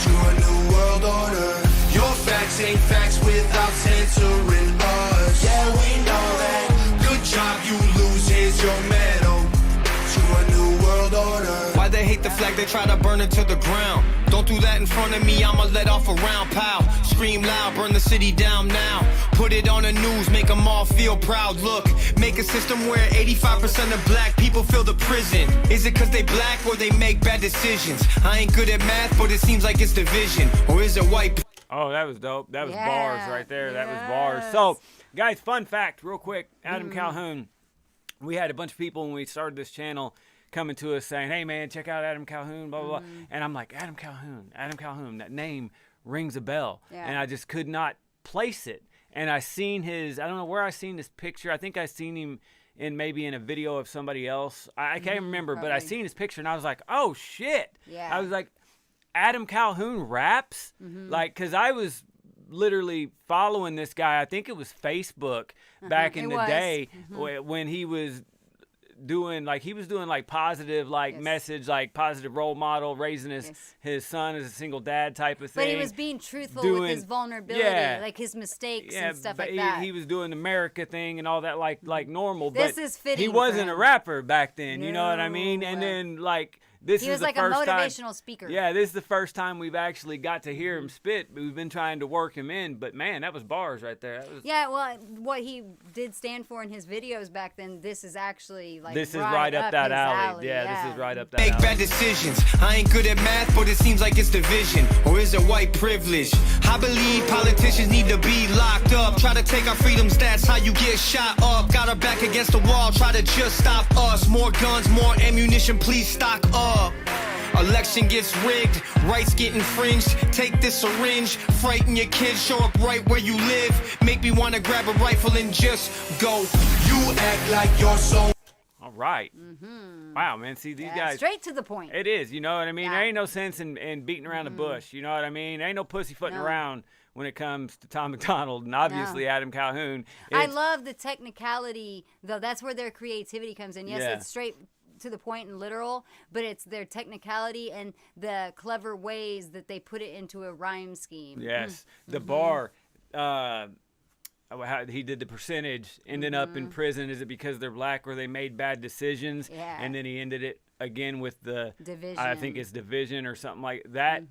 Speaker 5: To a new world order. Your facts ain't facts without censoring us. Yeah, we know that. Good job, you lose. Here's your medal. To a new world order.
Speaker 6: Why they hate the flag, they try to burn it to the ground. Don't do that in front of me, I'ma let off a round, pow. Scream loud, burn the city down now. Put it on the news, make them all feel proud. Look, make a system where 85% of black people fill the prison. Is it cause they black or they make bad decisions? I ain't good at math, but it seems like it's division. Or is it white?
Speaker 3: Oh, that was dope. That was
Speaker 4: Yeah,
Speaker 3: bars right there. That was bars. So, guys, fun fact, real quick. Adam Calhoun. We had a bunch of people when we started this channel coming to us saying, hey, man, check out Adam Calhoun, blah, blah, blah. And I'm like, Adam Calhoun, that name rings a bell.
Speaker 4: Yeah.
Speaker 3: And I just could not place it. And I seen I don't know where I seen this picture. I think I seen him maybe in a video of somebody else. I can't remember, but I
Speaker 4: probably.
Speaker 3: seen his picture and I was like, oh, shit.
Speaker 4: Yeah.
Speaker 3: I was like, Adam Calhoun raps? Like, because I was literally following this guy. I think it was Facebook back in
Speaker 4: It
Speaker 3: the
Speaker 4: was.
Speaker 3: day when he was doing positive
Speaker 4: Yes.
Speaker 3: message, like positive role model, raising his son as a single dad type of thing.
Speaker 4: But he was being truthful
Speaker 3: doing-
Speaker 4: with his vulnerability,
Speaker 3: yeah.
Speaker 4: like his mistakes
Speaker 3: Yeah,
Speaker 4: and stuff
Speaker 3: but
Speaker 4: like that.
Speaker 3: he was doing the America thing and all that like normal.
Speaker 4: This
Speaker 3: but
Speaker 4: is fitting
Speaker 3: he
Speaker 4: for
Speaker 3: wasn't a
Speaker 4: him.
Speaker 3: rapper back then. You know what I mean? And
Speaker 4: No.
Speaker 3: then like this
Speaker 4: He
Speaker 3: is
Speaker 4: was
Speaker 3: the
Speaker 4: like a
Speaker 3: first time.
Speaker 4: motivational speaker.
Speaker 3: Yeah, this is the first time we've actually got to hear him spit. We've been trying to work him in, but man, that was bars right there. That was,
Speaker 4: Yeah, well, what he did stand for in his videos back then, this is actually like
Speaker 3: this is right up that
Speaker 4: his
Speaker 3: alley. Yeah, this is right up that
Speaker 6: Make
Speaker 3: alley.
Speaker 6: bad decisions. I ain't good at math, but it seems like it's division. Or is it white privilege? I believe politicians need to be locked up. Try to take our freedoms, that's how you get shot up. Got our back against the wall, try to just stop us. More guns, more ammunition, please stock up. Election gets rigged, rights get infringed. Take this syringe, frighten your kids, show up right where you live. Make me wanna grab a rifle and just go.
Speaker 5: You act like you're so.
Speaker 3: All right. Wow, man. See, these guys.
Speaker 4: Straight to the point.
Speaker 3: It is, you know what I mean?
Speaker 4: Yeah.
Speaker 3: There ain't no sense in beating around the bush, you know what I mean? There ain't no pussyfooting
Speaker 4: No.
Speaker 3: around when it comes to Tom MacDonald and obviously Adam Calhoun.
Speaker 4: I
Speaker 3: It's-
Speaker 4: love the technicality, though. That's where their creativity comes in. Yes,
Speaker 3: Yeah.
Speaker 4: it's straight to the point and literal, but it's their technicality and the clever ways that they put it into a rhyme scheme.
Speaker 3: Yes, the bar. How he did the percentage, ending up in prison. Is it because they're black or they made bad decisions?
Speaker 4: Yeah.
Speaker 3: And then he ended it again with the
Speaker 4: Division.
Speaker 3: I think it's division or something like that.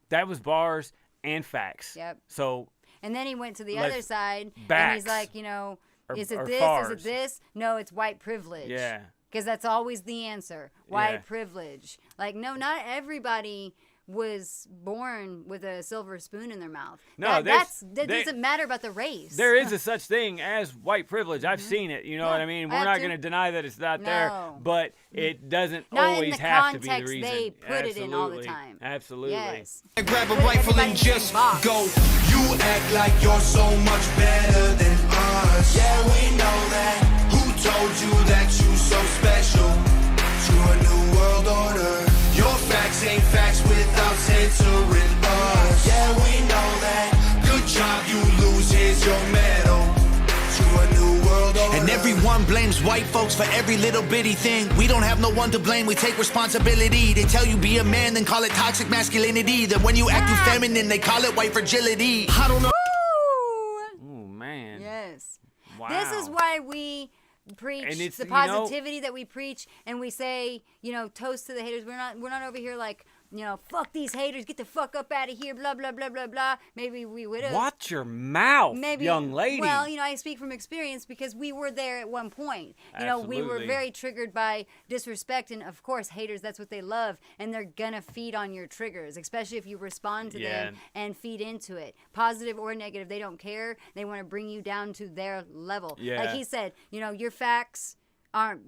Speaker 3: That was bars and facts.
Speaker 4: Yep.
Speaker 3: So
Speaker 4: And then he went to the
Speaker 3: Let's-
Speaker 4: other side, and
Speaker 3: backs.
Speaker 4: he's like, you know,
Speaker 3: Or-
Speaker 4: is it
Speaker 3: or
Speaker 4: this? Is
Speaker 3: fars.
Speaker 4: it this? No, it's white privilege.
Speaker 3: yeah.
Speaker 4: Because that's always the answer. White
Speaker 3: Yeah.
Speaker 4: privilege. Like, no, not everybody was born with a silver spoon in their mouth.
Speaker 3: No,
Speaker 4: that
Speaker 3: there-
Speaker 4: doesn't matter about the race.
Speaker 3: There is a such thing as white privilege. I've seen it. You know
Speaker 4: Yeah,
Speaker 3: what I mean?
Speaker 4: I
Speaker 3: We're
Speaker 4: have
Speaker 3: not
Speaker 4: to.
Speaker 3: going to deny that it's not there,
Speaker 4: No.
Speaker 3: but it doesn't
Speaker 4: Not in
Speaker 3: always
Speaker 4: the
Speaker 3: have to be the
Speaker 4: context
Speaker 3: reason.
Speaker 4: they put it in all the
Speaker 3: Absolutely.
Speaker 4: time.
Speaker 3: Absolutely.
Speaker 4: Yes.
Speaker 6: Grab a
Speaker 4: Put
Speaker 6: rifle
Speaker 4: everybody
Speaker 6: and
Speaker 4: in the same
Speaker 6: just
Speaker 4: box.
Speaker 6: go.
Speaker 5: You act like you're so much better than us. Yeah, we know that. Who told you that you so special? To a new world order. Your facts ain't facts without censoring us. Yeah, we know that. Good job, you lose. Here's your medal. To a new world order.
Speaker 7: And everyone blames white folks for every little bitty thing. We don't have no one to blame, we take responsibility. They tell you be a man, then call it toxic masculinity. Then when you act too feminine, they call it white fragility. I don't know.
Speaker 3: Oh man.
Speaker 4: Yes.
Speaker 3: Wow.
Speaker 4: This is why we preach
Speaker 3: And it's,
Speaker 4: the
Speaker 3: you know-
Speaker 4: positivity that we preach, and we say, you know, toast to the haters. We're not over here like, you know, fuck these haters, get the fuck up out of here, blah blah blah blah blah. Maybe we would have.
Speaker 3: Watch your mouth,
Speaker 4: Maybe,
Speaker 3: young lady.
Speaker 4: Well, you know, I speak from experience because we were there at one point. You know, we were
Speaker 3: Absolutely.
Speaker 4: very triggered by disrespect, and of course, haters, that's what they love, and they're gonna feed on your triggers, especially if you respond to them and feed into it. Positive or negative, they don't care. They want to bring you down to their level.
Speaker 3: Yeah.
Speaker 4: Like he said, you know, your facts aren't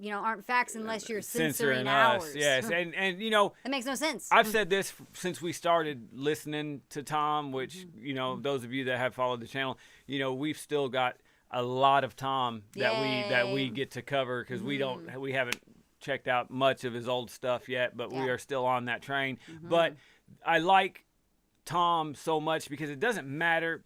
Speaker 4: facts unless you're censoring ours.
Speaker 3: us. Yes, and you know,
Speaker 4: That makes no sense.
Speaker 3: I've said this since we started listening to Tom, which, you know, those of you that have followed the channel, you know, we've still got a lot of Tom that we
Speaker 4: Yay.
Speaker 3: get to cover because we haven't checked out much of his old stuff yet, but we
Speaker 4: Yeah.
Speaker 3: are still on that train. But I like Tom so much because it doesn't matter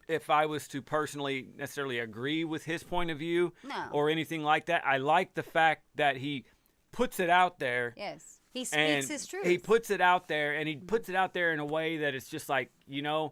Speaker 3: if I was to personally necessarily agree with his point of view
Speaker 4: No.
Speaker 3: or anything like that. I like the fact that he puts it out there.
Speaker 4: Yes. He
Speaker 3: And
Speaker 4: speaks his truth.
Speaker 3: he puts it out there, and he puts it out there in a way that it's just like, you know,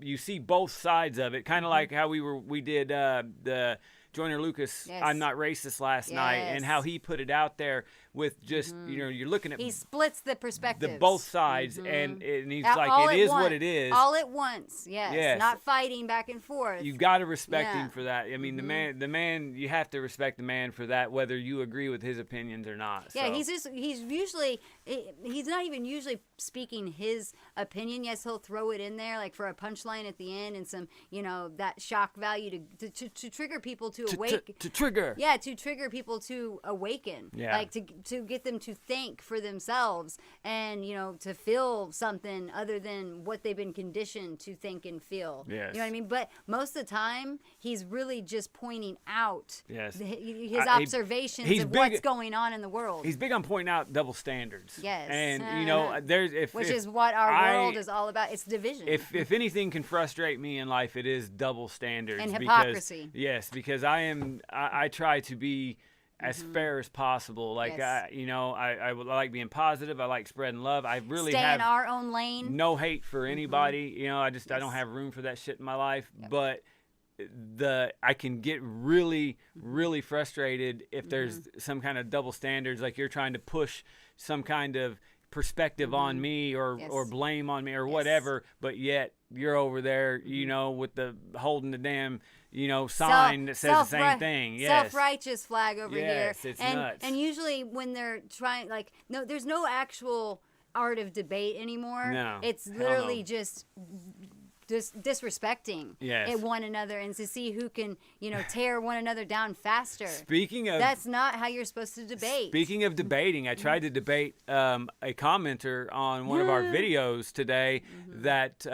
Speaker 3: you see both sides of it. Kind of like how we did the Joyner Lucas
Speaker 4: Yes.
Speaker 3: I'm Not Racist last night, and
Speaker 4: Yes.
Speaker 3: how he put it out there with just, you know, you're looking at
Speaker 4: He splits the perspectives.
Speaker 3: the both sides, and he's
Speaker 4: All
Speaker 3: like,
Speaker 4: at
Speaker 3: it is
Speaker 4: once.
Speaker 3: what it is.
Speaker 4: All at once, yes.
Speaker 3: Yes.
Speaker 4: Not fighting back and forth.
Speaker 3: You got to respect
Speaker 4: Yeah.
Speaker 3: him for that. I mean, the man, you have to respect the man for that, whether you agree with his opinions or not.
Speaker 4: Yeah,
Speaker 3: So.
Speaker 4: he's not even usually speaking his opinion. Yes, he'll throw it in there like for a punchline at the end and some, you know, that shock value to trigger people to awake.
Speaker 3: to trigger.
Speaker 4: Yeah, to trigger people to awaken.
Speaker 3: Yeah.
Speaker 4: Like to get them to think for themselves and, you know, to feel something other than what they've been conditioned to think and feel.
Speaker 3: Yes.
Speaker 4: You know what I mean? But most of the time, he's really just pointing out
Speaker 3: Yes.
Speaker 4: his
Speaker 3: He-
Speaker 4: observations
Speaker 3: he's
Speaker 4: of
Speaker 3: big-
Speaker 4: what's going on in the world.
Speaker 3: He's big on pointing out double standards.
Speaker 4: Yes.
Speaker 3: And you know, there's
Speaker 4: Which
Speaker 3: if
Speaker 4: is what our
Speaker 3: I-
Speaker 4: world is all about. It's division.
Speaker 3: If anything can frustrate me in life, it is double standards
Speaker 4: And
Speaker 3: because-
Speaker 4: hypocrisy.
Speaker 3: yes, because I try to be as fair as possible. Like
Speaker 4: Yes.
Speaker 3: I like being positive. I like spreading love. I really
Speaker 4: Stay
Speaker 3: have
Speaker 4: in our own lane.
Speaker 3: no hate for anybody. You know, I don't have room for that shit in my life. But I can get really, really frustrated if there's some kind of double standards, like you're trying to push some kind of perspective on me or blame on me or whatever, but yet you're over there, you know, with the holding the damn, you know, sign that says the same thing. Yes.
Speaker 4: Self-righteous flag over here.
Speaker 3: It's nuts.
Speaker 4: And usually when they're trying, like, no, there's no actual art of debate anymore.
Speaker 3: No.
Speaker 4: It's literally just disrespecting one another, and to see who can, you know, tear one another down faster.
Speaker 3: Speaking of,
Speaker 4: that's not how you're supposed to debate.
Speaker 3: Speaking of debating, I tried to debate a commenter on one of our videos today that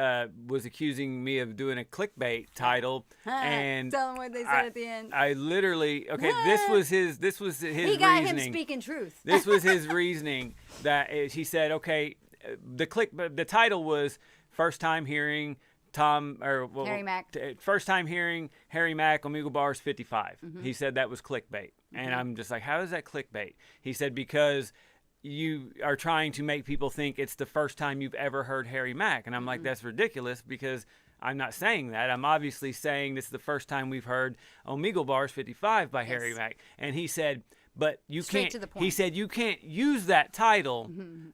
Speaker 3: was accusing me of doing a clickbait title, and
Speaker 4: tell them what they said at the end.
Speaker 3: I literally this was his
Speaker 4: he got
Speaker 3: reasoning.
Speaker 4: him speaking truth.
Speaker 3: This was his reasoning, that he said, the title was first time hearing Harry Mack. First time hearing Harry Mack, Omegle Bars 55. He said that was clickbait. And I'm just like, how is that clickbait? He said, because you are trying to make people think it's the first time you've ever heard Harry Mack. And I'm like, that's ridiculous, because I'm not saying that. I'm obviously saying this is the first time we've heard Omegle Bars 55 by Harry Mack. And he said, but you can't. He said, you can't use that title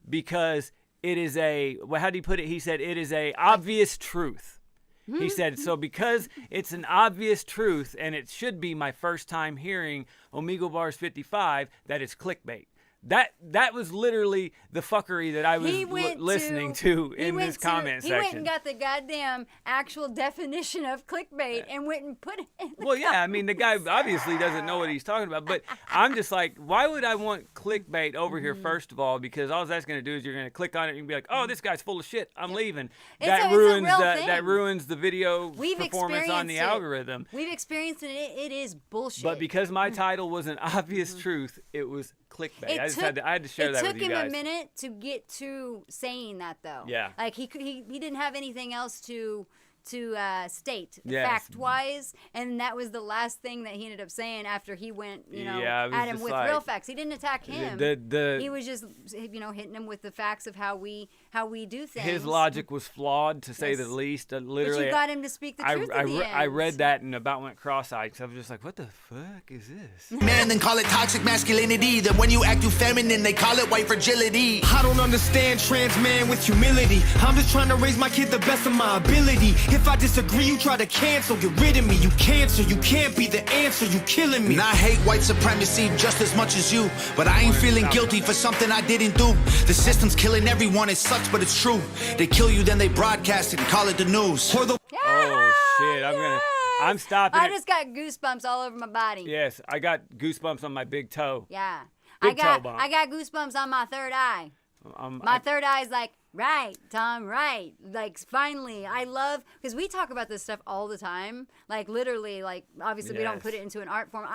Speaker 3: because it is how do you put it? He said, it is a obvious truth. He said, so because it's an obvious truth and it should be my first time hearing Omegle Bars 55, that it's clickbait. That was literally the fuckery that I was listening to in this comment section.
Speaker 4: He went and got the goddamn actual definition of clickbait and went and put it in the
Speaker 3: Well, yeah, I mean, the guy obviously doesn't know what he's talking about, but I'm just like, why would I want clickbait over here, first of all? Because all that's going to do is you're going to click on it and be like, oh, this guy's full of shit. I'm leaving. That ruins the video performance on the algorithm.
Speaker 4: We've experienced it. It is bullshit.
Speaker 3: But because my title was an obvious truth, it was clickbait. I had to share that with you guys.
Speaker 4: It took him a minute to get to saying that, though.
Speaker 3: Yeah.
Speaker 4: Like he didn't have anything else to state fact-wise, and that was the last thing that he ended up saying after he went, at him with real facts. He didn't attack him. He was just, hitting him with the facts of how we do things.
Speaker 3: His logic was flawed, to say the least. Literally,
Speaker 4: but you got him to speak the truth at the end.
Speaker 3: I read that and about went cross-eyed, because I was just like, what the fuck is this?
Speaker 7: Man, then call it toxic masculinity. Then when you act too feminine, they call it white fragility.
Speaker 6: I don't understand trans man with humility. I'm just trying to raise my kid the best of my ability. If I disagree, you try to cancel, get rid of me. You cancer, you can't be the answer, you killing me.
Speaker 7: And I hate white supremacy just as much as you, but I ain't feeling guilty for something I didn't do. The system's killing everyone, it sucks, but it's true. They kill you, then they broadcast it and call it the news.
Speaker 3: Oh shit, I'm stopping.
Speaker 4: I just got goosebumps all over my body.
Speaker 3: Yes, I got goosebumps on my big toe.
Speaker 4: Yeah.
Speaker 3: I got
Speaker 4: goosebumps on my third eye. My third eye is like, right, Tom, right. Like, finally, I love, because we talk about this stuff all the time. Like, literally, like, obviously we don't put it into an art form.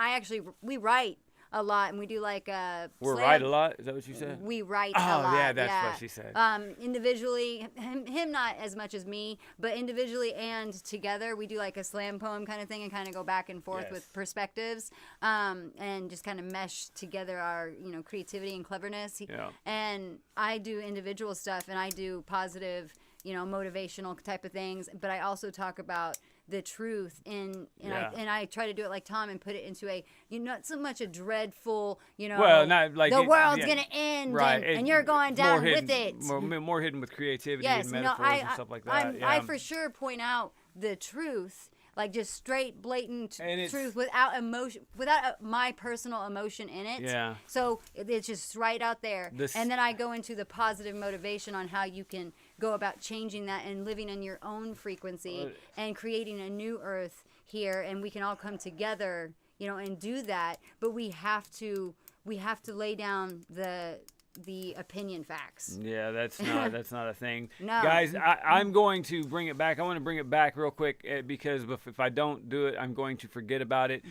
Speaker 4: We write a lot, and we do like
Speaker 3: write a lot? Is that what you said?
Speaker 4: We write a lot.
Speaker 3: Oh, yeah, that's what she said.
Speaker 4: Individually, him not as much as me, but individually and together, we do like a slam poem kind of thing and kind of go back and forth with perspectives, and just kind of mesh together our, creativity and cleverness. And I do individual stuff, and I do positive, motivational type of things, but I also talk about the truth I try to do it like Tom and put it into a not so much a dreadful
Speaker 3: not like
Speaker 4: the world's gonna end,
Speaker 3: right,
Speaker 4: and you're going down with it,
Speaker 3: more hidden with creativity and metaphors and stuff like that.
Speaker 4: I for sure point out the truth, like just straight blatant truth without emotion, without my personal emotion in it.
Speaker 3: Yeah.
Speaker 4: So it's just right out there. And then I go into the positive motivation on how you can go about changing that and living in your own frequency and creating a new earth here, and we can all come together, and do that. But we have to lay down the opinion facts.
Speaker 3: Yeah, that's not a thing.
Speaker 4: No.
Speaker 3: Guys, I'm going to bring it back. I want to bring it back real quick, because if I don't do it, I'm going to forget about it.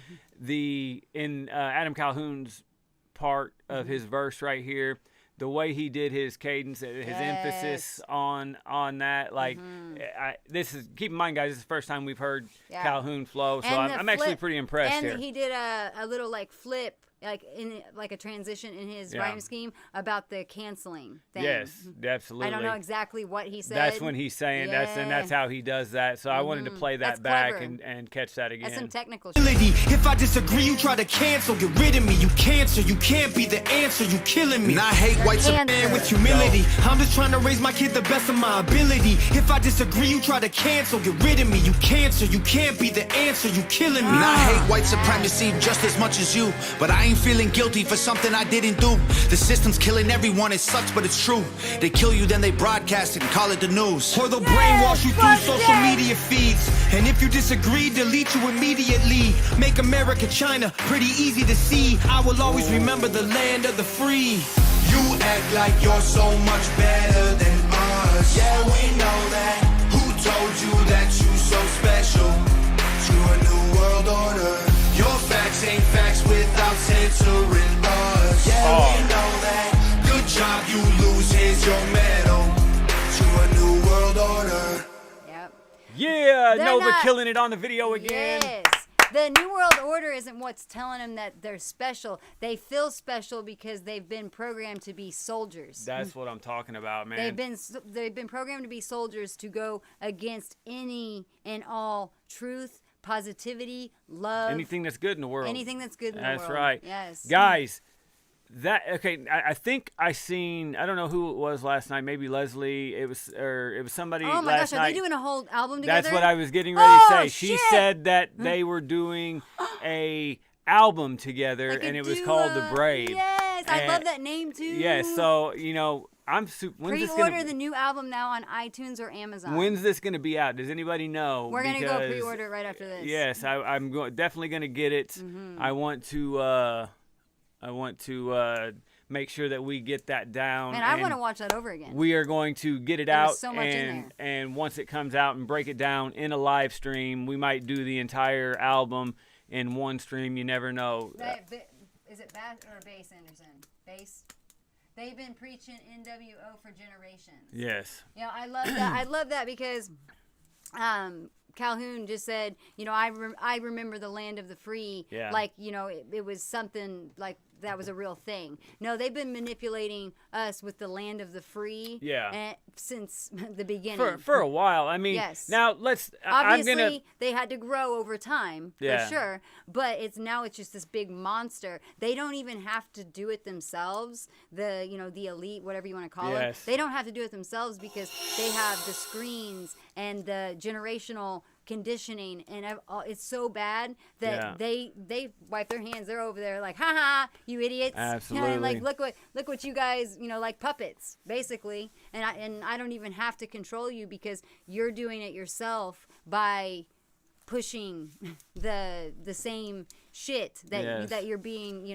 Speaker 3: In Adam Calhoun's part of his verse right here, the way he did his cadence, his emphasis on that, like, keep in mind, guys, this is the first time we've heard Calhoun flow, so I'm actually pretty impressed here.
Speaker 4: And he did a little like flip like in like a transition in his
Speaker 3: Yeah.
Speaker 4: rhyme scheme about the canceling thing.
Speaker 3: Yes, absolutely.
Speaker 4: I don't know exactly what he said.
Speaker 3: That's when he's saying that's how he does that. So I wanted to play that
Speaker 4: That's
Speaker 3: back
Speaker 4: clever.
Speaker 3: and catch that again.
Speaker 4: That's some technical shit.
Speaker 6: If I disagree, you try to cancel, get rid of me, you cancer, you can't be the answer, you killing me.
Speaker 7: And I hate white
Speaker 4: Cancer.
Speaker 6: Man with humility, I'm just trying to raise my kid the best of my ability. If I disagree, you try to cancel, get rid of me, you cancer, you can't be the answer, you killing me.
Speaker 7: And I hate white supremacy just as much as you, but I ain't feeling guilty for something I didn't do. The system's killing everyone, it sucks, but it's true. They kill you, then they broadcast it and call it the news.
Speaker 6: Or they'll brainwash you through
Speaker 4: fuck
Speaker 6: social
Speaker 4: yeah.
Speaker 6: media feeds. And if you disagree, delete you immediately. Make America China pretty easy to see. I will always remember the land of the free.
Speaker 5: You act like you're so much better than us. Yeah, we know that. Who told you that you so special? To a new world order. Your facts ain't facts without censoring us. Yeah, we know that. Good job, you lose. Here's your medal. To a new world order.
Speaker 4: Yep.
Speaker 3: Yeah,
Speaker 4: They're
Speaker 3: Nova
Speaker 4: not-
Speaker 3: killing it on the video again.
Speaker 4: Yes. The New World Order isn't what's telling them that they're special. They feel special because they've been programmed to be soldiers.
Speaker 3: That's what I'm talking about, man.
Speaker 4: They've been programmed to be soldiers to go against any and all truth, positivity, love,
Speaker 3: Anything that's good in the world.
Speaker 4: anything that's good in the
Speaker 3: That's
Speaker 4: world.
Speaker 3: right.
Speaker 4: Yes.
Speaker 3: Guys, I think I seen, I don't know who it was last night, maybe Leslie, it was somebody
Speaker 4: Oh my
Speaker 3: last
Speaker 4: gosh, are
Speaker 3: night.
Speaker 4: they doing a whole album together?
Speaker 3: That's what I was getting ready to say.
Speaker 4: Oh,
Speaker 3: She
Speaker 4: shit.
Speaker 3: said that they were doing a album together
Speaker 4: Like a
Speaker 3: and it was called The
Speaker 4: duo.
Speaker 3: Brave.
Speaker 4: Yes, I
Speaker 3: And-
Speaker 4: love that name too.
Speaker 3: Yeah, so, I'm super,
Speaker 4: Pre-order the new album now on iTunes or Amazon.
Speaker 3: when's this going to be out? Does anybody know?
Speaker 4: We're gonna go
Speaker 3: Because-
Speaker 4: pre-order it right after this.
Speaker 3: Yes, I'm definitely going to get it.
Speaker 4: Mm-hmm.
Speaker 3: I want to make sure that we get that down.
Speaker 4: Man, I
Speaker 3: and
Speaker 4: want to watch that over again.
Speaker 3: We are going to get it
Speaker 4: There was
Speaker 3: out
Speaker 4: so much in there.
Speaker 3: and once it comes out and break it down in a live stream, we might do the entire album in one stream. You never know.
Speaker 4: Is it Bass or Bass Anderson? Bass. They've been preaching NWO for generations.
Speaker 3: Yes.
Speaker 4: Yeah, I love that. I love that because Calhoun just said, I remember the land of the free.
Speaker 3: Yeah.
Speaker 4: Like, it was something like that was a real thing. No, they've been manipulating us with the land of the free.
Speaker 3: Yeah.
Speaker 4: Since the beginning.
Speaker 3: For a while. I mean,
Speaker 4: Yes.
Speaker 3: now
Speaker 4: Obviously, they had to grow over time,
Speaker 3: Yeah.
Speaker 4: for sure. But it's just this big monster. They don't even have to do it themselves. The elite, whatever you want to call them,
Speaker 3: Yes.
Speaker 4: they don't have to do it themselves because they have the screens and the generational conditioning, and it's so bad that they wipe their hands. They're over there like, ha ha, you idiots.
Speaker 3: Absolutely.
Speaker 4: Like look what you guys, like puppets basically. And I don't even have to control you because you're doing it yourself by pushing the same shit that
Speaker 3: Yes.
Speaker 4: that you're being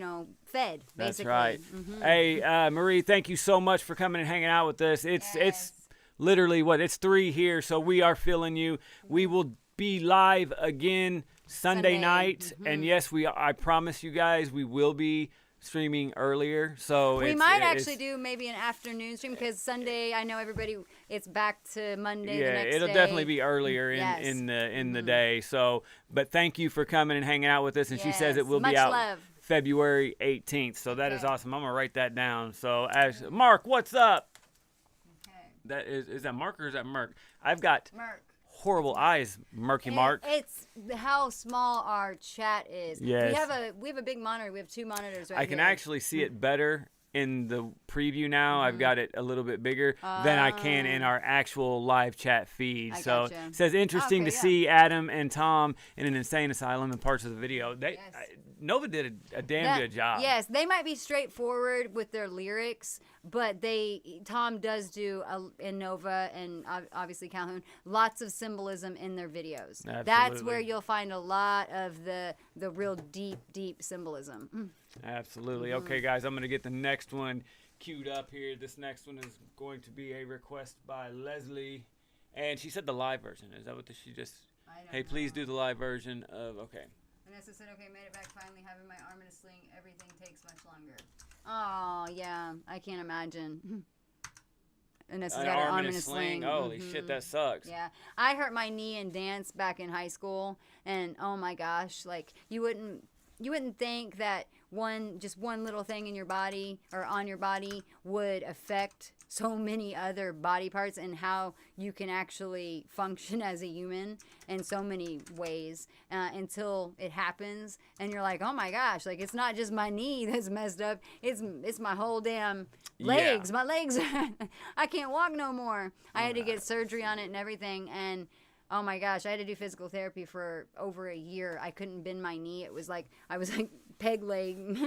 Speaker 4: fed.
Speaker 3: That's
Speaker 4: Basically.
Speaker 3: right.
Speaker 4: Mhm.
Speaker 3: Hey, Marie, thank you so much for coming and hanging out with us. It's literally it's 3 here, so we are feeling you. We will be live again Sunday night, and yes, I promise you guys, we will be streaming earlier. So
Speaker 4: we might actually do maybe an afternoon stream because Sunday, I know everybody, it's back to Monday.
Speaker 3: Yeah,
Speaker 4: the next
Speaker 3: it'll
Speaker 4: day.
Speaker 3: definitely be earlier
Speaker 4: Yes.
Speaker 3: in the day. So, but thank you for coming and hanging out with us. And she says it
Speaker 4: Yes.
Speaker 3: will
Speaker 4: Much
Speaker 3: be out
Speaker 4: love.
Speaker 3: February 18th. So that is
Speaker 4: Okay.
Speaker 3: awesome. I'm gonna write that down. So, Mark, what's up?
Speaker 4: Okay.
Speaker 3: That is that Mark or is that Merc? I've got
Speaker 4: Mark.
Speaker 3: horrible eyes, Murky Mark.
Speaker 4: It's how small our chat is.
Speaker 3: Yes.
Speaker 4: We have a big monitor. We have 2 monitors right
Speaker 3: I can
Speaker 4: here.
Speaker 3: actually see it better in the preview now. I've got it a little bit bigger than I can in our actual live chat feed.
Speaker 4: I
Speaker 3: So
Speaker 4: gotcha.
Speaker 3: it says interesting
Speaker 4: Okay,
Speaker 3: to
Speaker 4: yeah.
Speaker 3: see Adam and Tom in an insane asylum in parts of the video. Nova did a damn good job.
Speaker 4: Yes, they might be straightforward with their lyrics, but Tom does do in Nova and obviously Calhoun lots of symbolism in their videos.
Speaker 3: Absolutely.
Speaker 4: That's where you'll find a lot of the real deep symbolism.
Speaker 3: Absolutely. Okay, guys, I'm going to get the next one queued up here. This next one is going to be a request by Leslie. And she said the live version. Is that what she just... Hey, please do the live version of... Okay.
Speaker 4: Vanessa said, okay, made it back finally, having my arm in a sling. Everything takes much longer. Oh, yeah. I can't imagine. Vanessa's got her arm in a sling.
Speaker 3: Holy shit, that sucks.
Speaker 4: Yeah. I hurt my knee in dance back in high school. And, oh, my gosh. Like, you wouldn't... wouldn't think that just one little thing in your body or on your body would affect so many other body parts and how you can actually function as a human in so many ways until it happens and you're like, oh my gosh, like it's not just my knee that's messed up, it's my whole damn legs. My legs I can't walk no more. I had to get surgery on it and everything, and oh my gosh, I had to do physical therapy for over a year. I couldn't bend my knee. It was like I was like peg leg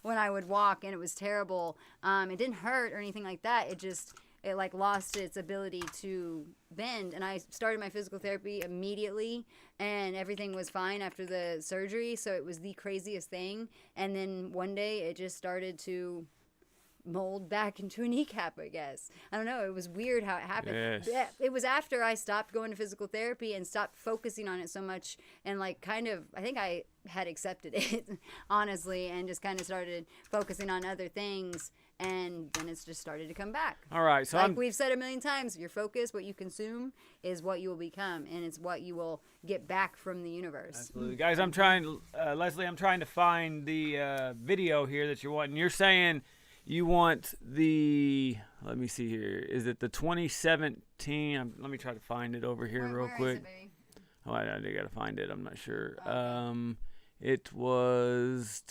Speaker 4: when I would walk, and it was terrible. It didn't hurt or anything like that. It like lost its ability to bend, and I started my physical therapy immediately, and everything was fine after the surgery. So it was the craziest thing. And then one day it just started to mold back into a kneecap, I guess. I don't know. It was weird how it happened.
Speaker 3: Yes.
Speaker 4: Yeah, it was after I stopped going to physical therapy and stopped focusing on it so much, and like kind of, I think I had accepted it, honestly, and just kind of started focusing on other things, and then it's just started to come back.
Speaker 3: All right. So
Speaker 4: like we've said a million times, your focus, what you consume, is what you will become, and it's what you will get back from the universe.
Speaker 3: Absolutely. Guys, I'm trying, Leslie, I'm trying to find the video here that you're wanting. You're saying you want let me see here. Is it the 2017? Let me try to find it over here real quick.
Speaker 4: Is it, baby?
Speaker 3: Oh, I got to find it. I'm not sure. Okay. It was...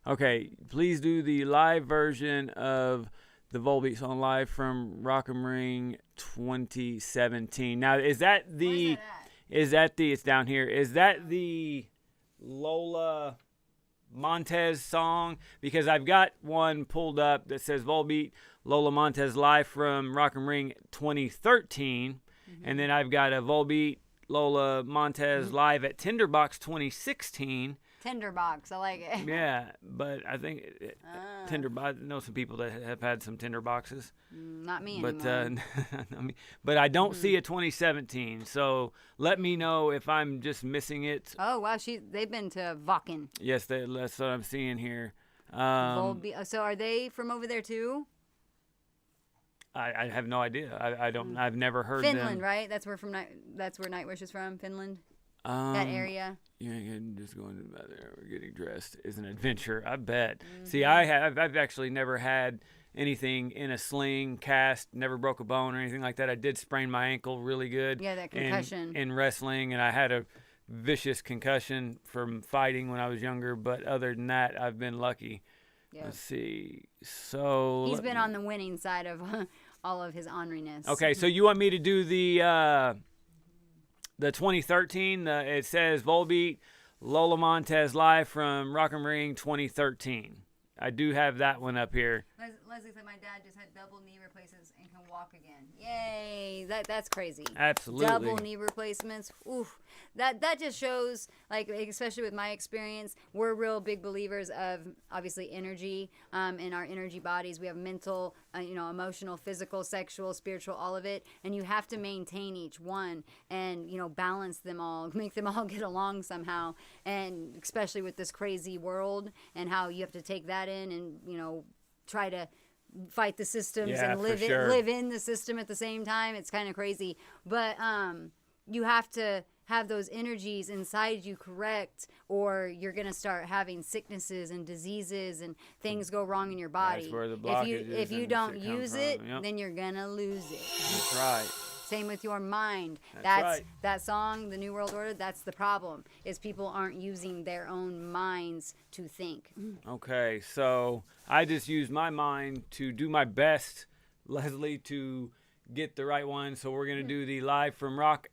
Speaker 3: Okay, please do the live version of the Volbeat song live from Rock 'em Ring 2017. Now, is that the...
Speaker 4: Where's that at?
Speaker 3: It's down here. Is that the Lola Montez song? Because I've got one pulled up that says Volbeat Lola Montez live from Rock 'em Ring 2013, and then I've got a Volbeat Lola Montez live at Tinderbox 2016.
Speaker 4: Tinderbox, I like it.
Speaker 3: Yeah, but I think Tinderbox. I know some people that have had some Tinderboxes.
Speaker 4: Not me
Speaker 3: But
Speaker 4: anymore.
Speaker 3: but I don't see a 2017. So let me know if I'm just missing it.
Speaker 4: Oh wow, they've been to Vakken.
Speaker 3: Yes, that's what I'm seeing here.
Speaker 4: So are they from over there too?
Speaker 3: I have no idea. I don't. I've never heard
Speaker 4: Finland,
Speaker 3: them.
Speaker 4: right? That's where Nightwish is from. Finland. That area.
Speaker 3: Yeah, just going to the bathroom or getting dressed is an adventure, I bet. See, I've actually never had anything in a sling, cast, never broke a bone or anything like that. I did sprain my ankle really good.
Speaker 4: Yeah, that concussion.
Speaker 3: In wrestling, and I had a vicious concussion from fighting when I was younger, but other than that, I've been lucky. Yep. Let's see. So
Speaker 4: he's been on the winning side of all of his orneriness.
Speaker 3: Okay, so you want me to do the 2013? It says Volbeat Lola Montez live from Rock 'em Ring 2013. I do have that one up here.
Speaker 4: Leslie said my dad just had double knee replacements and can walk again. Yay! That's crazy.
Speaker 3: Absolutely.
Speaker 4: Double knee replacements. Oof. That just shows, like, especially with my experience, we're real big believers of obviously energy in our energy bodies. We have mental, emotional, physical, sexual, spiritual, all of it, and you have to maintain each one and balance them all, make them all get along somehow. And especially with this crazy world and how you have to take that in and try to fight the systems and live in the system at the same time. It's kind of crazy, but you have to have those energies inside you correct, or you're gonna start having sicknesses and diseases and things go wrong in your body.
Speaker 3: That's where the blockage
Speaker 4: if you
Speaker 3: and
Speaker 4: don't
Speaker 3: shit come
Speaker 4: use
Speaker 3: from.
Speaker 4: it,
Speaker 3: Yep.
Speaker 4: then you're gonna lose it.
Speaker 3: That's right.
Speaker 4: Same with your mind.
Speaker 3: That's right.
Speaker 4: That song, The New World Order, that's the problem, is people aren't using their own minds to think.
Speaker 3: Okay, so I just use my mind to do my best, Leslie, to get the right one. So we're going to do the live from Rock,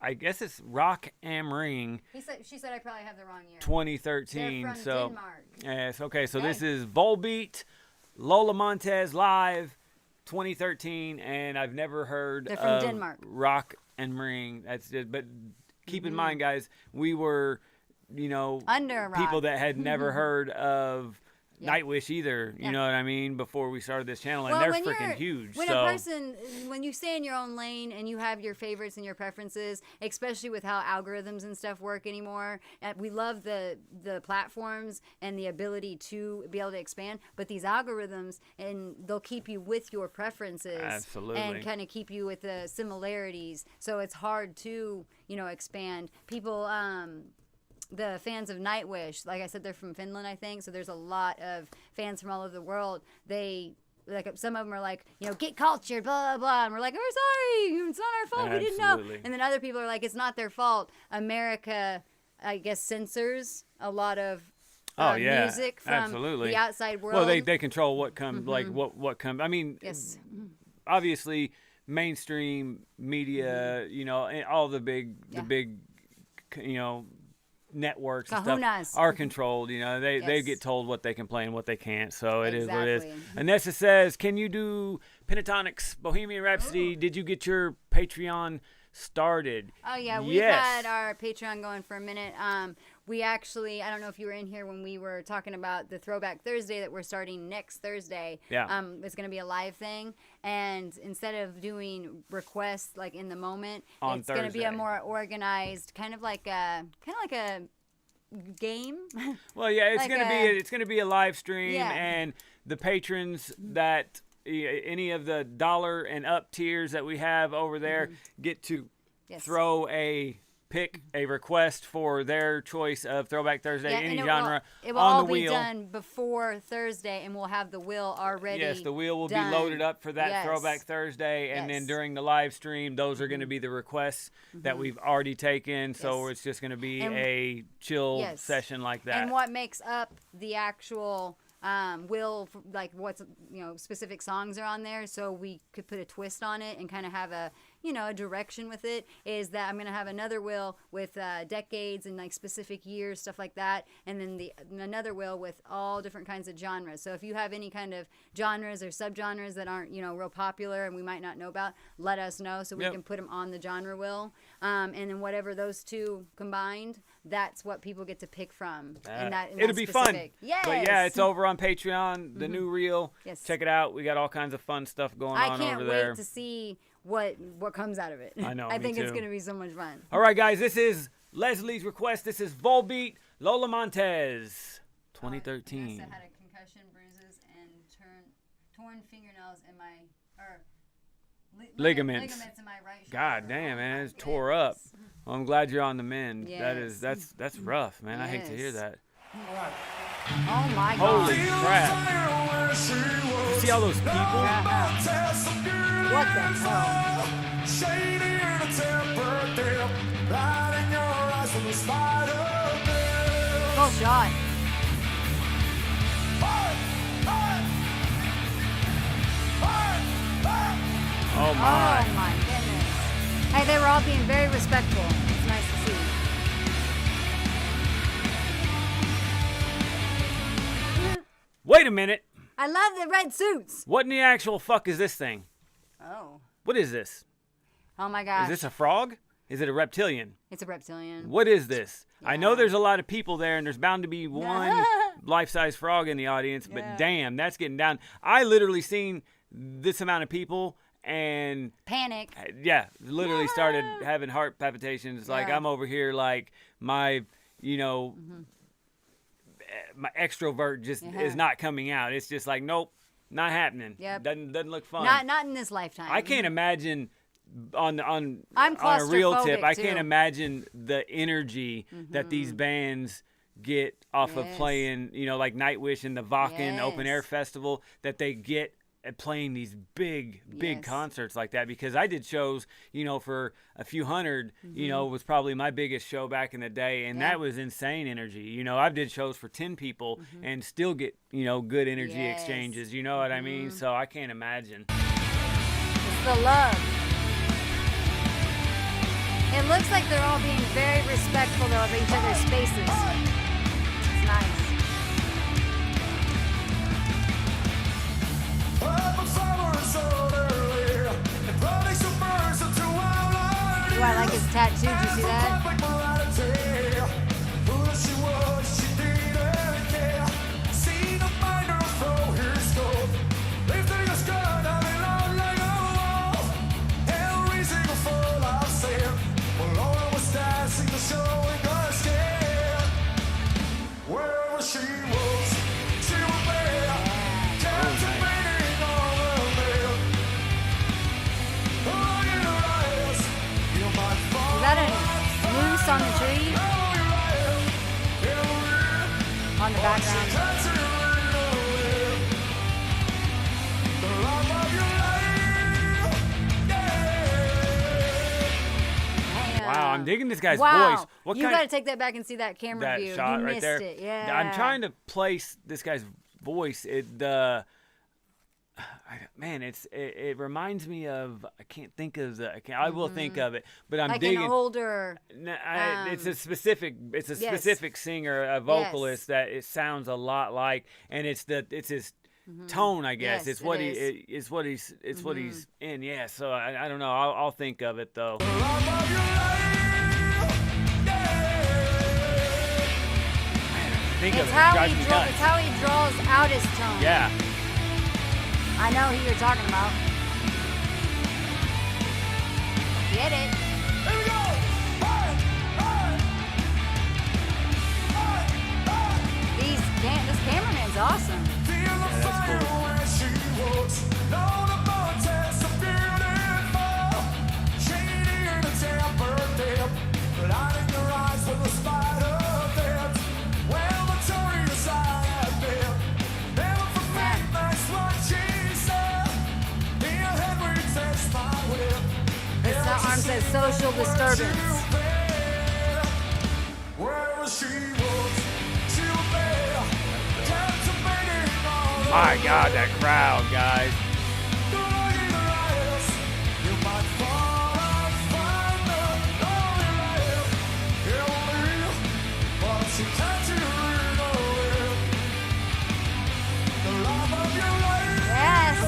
Speaker 3: I guess it's Rock 'em Ring.
Speaker 4: She said I probably have the wrong year.
Speaker 3: 2013.
Speaker 4: They're from
Speaker 3: so
Speaker 4: Denmark.
Speaker 3: Yes, okay, so
Speaker 4: Okay.
Speaker 3: this is Volbeat Lola Montez live 2013, and I've never heard
Speaker 4: They're from
Speaker 3: of
Speaker 4: Denmark.
Speaker 3: Rock 'em Ring. That's it. But keep in mind, guys, we were,
Speaker 4: under a rock.
Speaker 3: people that had never heard of
Speaker 4: Yeah.
Speaker 3: Nightwish either. You
Speaker 4: Yeah.
Speaker 3: know what I mean? Before we started this channel, and
Speaker 4: Well,
Speaker 3: they're
Speaker 4: when
Speaker 3: freaking huge.
Speaker 4: When
Speaker 3: so
Speaker 4: a person, when you stay in your own lane and you have your favorites and your preferences, especially with how algorithms and stuff work anymore, we love the platforms and the ability to be able to expand. But these algorithms, and they'll keep you with your preferences,
Speaker 3: Absolutely.
Speaker 4: and kind of keep you with the similarities. So it's hard to expand. People the fans of Nightwish, like I said, they're from Finland, I think. So there's a lot of fans from all over the world. They like some of them are like, you know, get cultured, blah blah blah, and we're like, we're sorry, it's not our fault, we didn't know. And then other people are like, it's not their fault. America, I guess, censors a lot of music from the outside world.
Speaker 3: Well, they control what comes, like what comes. I mean, obviously, mainstream media, you know, and all the big, you know, networks and stuff are controlled. You know, they get told what they can play and what they can't. So it is what it is. Anessa says, can you do Pentatonics, Bohemian Rhapsody? Ooh. Did you get your Patreon started?
Speaker 4: Oh yeah, we've had our Patreon going for a minute. We actually, I don't know if you were in here when we were talking about the Throwback Thursday that we're starting next Thursday. Yeah. It's going to be a live thing, and instead of doing requests like in the moment, it's going to be a more organized, kind of like a game.
Speaker 3: Well, yeah, it's going to be a live stream, and the patrons that any of the $1 and up tiers that we have over there get to throw pick a request for their choice of Throwback Thursday, any genre,
Speaker 4: it will
Speaker 3: on
Speaker 4: all
Speaker 3: the wheel.
Speaker 4: be done before Thursday, and we'll have the wheel already.
Speaker 3: Yes, the wheel will be loaded up for that Throwback Thursday, and then during the live stream, those are going to be the requests that we've already taken. So it's just going to be a chill session like that.
Speaker 4: And what makes up the actual will, like what's, you know, specific songs are on there, so we could put a twist on it and kind of have a, you know, a direction with it, is that I'm going to have another wheel with decades and like specific years, stuff like that, and then another wheel with all different kinds of genres. So if you have any kind of genres or subgenres that aren't, you know, real popular and we might not know about, let us know so we can put them on the genre wheel. And then whatever those two combined, that's what people get to pick from.
Speaker 3: It'll be fun.
Speaker 4: Yes.
Speaker 3: But yeah, it's over on Patreon, the new reel. Yes. Check it out. We got all kinds of fun stuff going on over there.
Speaker 4: I can't wait to see what comes out of it.
Speaker 3: I know.
Speaker 4: I think it's going to be so much fun.
Speaker 3: All right, guys, this is Leslie's request. This is Volbeat, Lola Montez, 2013.
Speaker 4: Vanessa had a concussion, bruises, and torn fingernails in my ligaments in my right shoulder.
Speaker 3: God damn, man, it's tore up. Well, I'm glad you're on the mend.
Speaker 4: Yes.
Speaker 3: That's rough, man. I hate to hear that.
Speaker 4: Oh my God.
Speaker 3: Holy crap. You see all those people?
Speaker 4: What the hell? Cool shot.
Speaker 3: Oh my.
Speaker 4: Oh my goodness. Hey, they were all being very respectful. It's nice to see.
Speaker 3: Wait a minute.
Speaker 4: I love the red suits.
Speaker 3: What in the actual fuck is this thing?
Speaker 4: Oh.
Speaker 3: What is this?
Speaker 4: Oh my gosh.
Speaker 3: Is this a frog? Is it a reptilian?
Speaker 4: It's a reptilian.
Speaker 3: What is this? Yeah. I know there's a lot of people there, and there's bound to be one life-size frog in the audience, but damn, that's getting down. I literally seen this amount of people and
Speaker 4: panic.
Speaker 3: Yeah, literally started having heart palpitations. Like I'm over here, like my, you know, my extrovert just is not coming out. It's just like, nope, not happening.
Speaker 4: Yep.
Speaker 3: Doesn't look fun.
Speaker 4: Not in this lifetime.
Speaker 3: I can't imagine on
Speaker 4: I'm
Speaker 3: a real tip.
Speaker 4: claustrophobic,
Speaker 3: I
Speaker 4: too.
Speaker 3: can't imagine the energy that these bands get off of playing, you know, like Nightwish and the Wacken Open Air Festival, that they get at playing these big concerts like that. Because I did shows, you know, for a few hundred, you know, was probably my biggest show back in the day, and that was insane energy. You know, I did shows for 10 people and still get, you know, good energy exchanges. You know what I mean? So I can't imagine.
Speaker 4: It's the love. It looks like they're all being very respectful, though, of each other's spaces. It's nice. Ooh, I like his tattoo. Did you see that? Is that a moose on the tree? in the background.
Speaker 3: Wow, I'm digging this guy's
Speaker 4: wow.
Speaker 3: voice. What
Speaker 4: you
Speaker 3: kind
Speaker 4: got to take that back and see that camera
Speaker 3: that
Speaker 4: view.
Speaker 3: shot
Speaker 4: you
Speaker 3: right
Speaker 4: missed
Speaker 3: there?
Speaker 4: it. Yeah.
Speaker 3: I'm trying to place this guy's voice. It reminds me of, I can't think of I will think of it, but I'm
Speaker 4: like
Speaker 3: digging.
Speaker 4: an older.
Speaker 3: It's a specific singer, a vocalist that it sounds a lot like, and it's his tone, I guess.
Speaker 4: Yes,
Speaker 3: it's what
Speaker 4: it
Speaker 3: it's what he's in. Yeah, so I don't know. I'll think of it though. Think of
Speaker 4: It's
Speaker 3: it.
Speaker 4: how,
Speaker 3: Drives me
Speaker 4: it's
Speaker 3: nuts.
Speaker 4: how he draws out his tone.
Speaker 3: Yeah.
Speaker 4: I know who you're talking about. Get it?
Speaker 5: Here we go! Hey! Hey!
Speaker 4: This cameraman's awesome.
Speaker 5: Feel the fire when she walks. Know the mountains are beautiful. Shady in a temper dip. Light in your eyes with a spider dance. Well, notorious I have been. Never forget that's what she said. In your head where you touch my whip.
Speaker 4: This arm says social disturbance.
Speaker 5: Wherever she was, she was there. Captivating all the
Speaker 3: My God, that crowd, guys.
Speaker 5: you might fall and find the lonely life. He'll leave, but she can't away. The love of your life.
Speaker 4: Yes.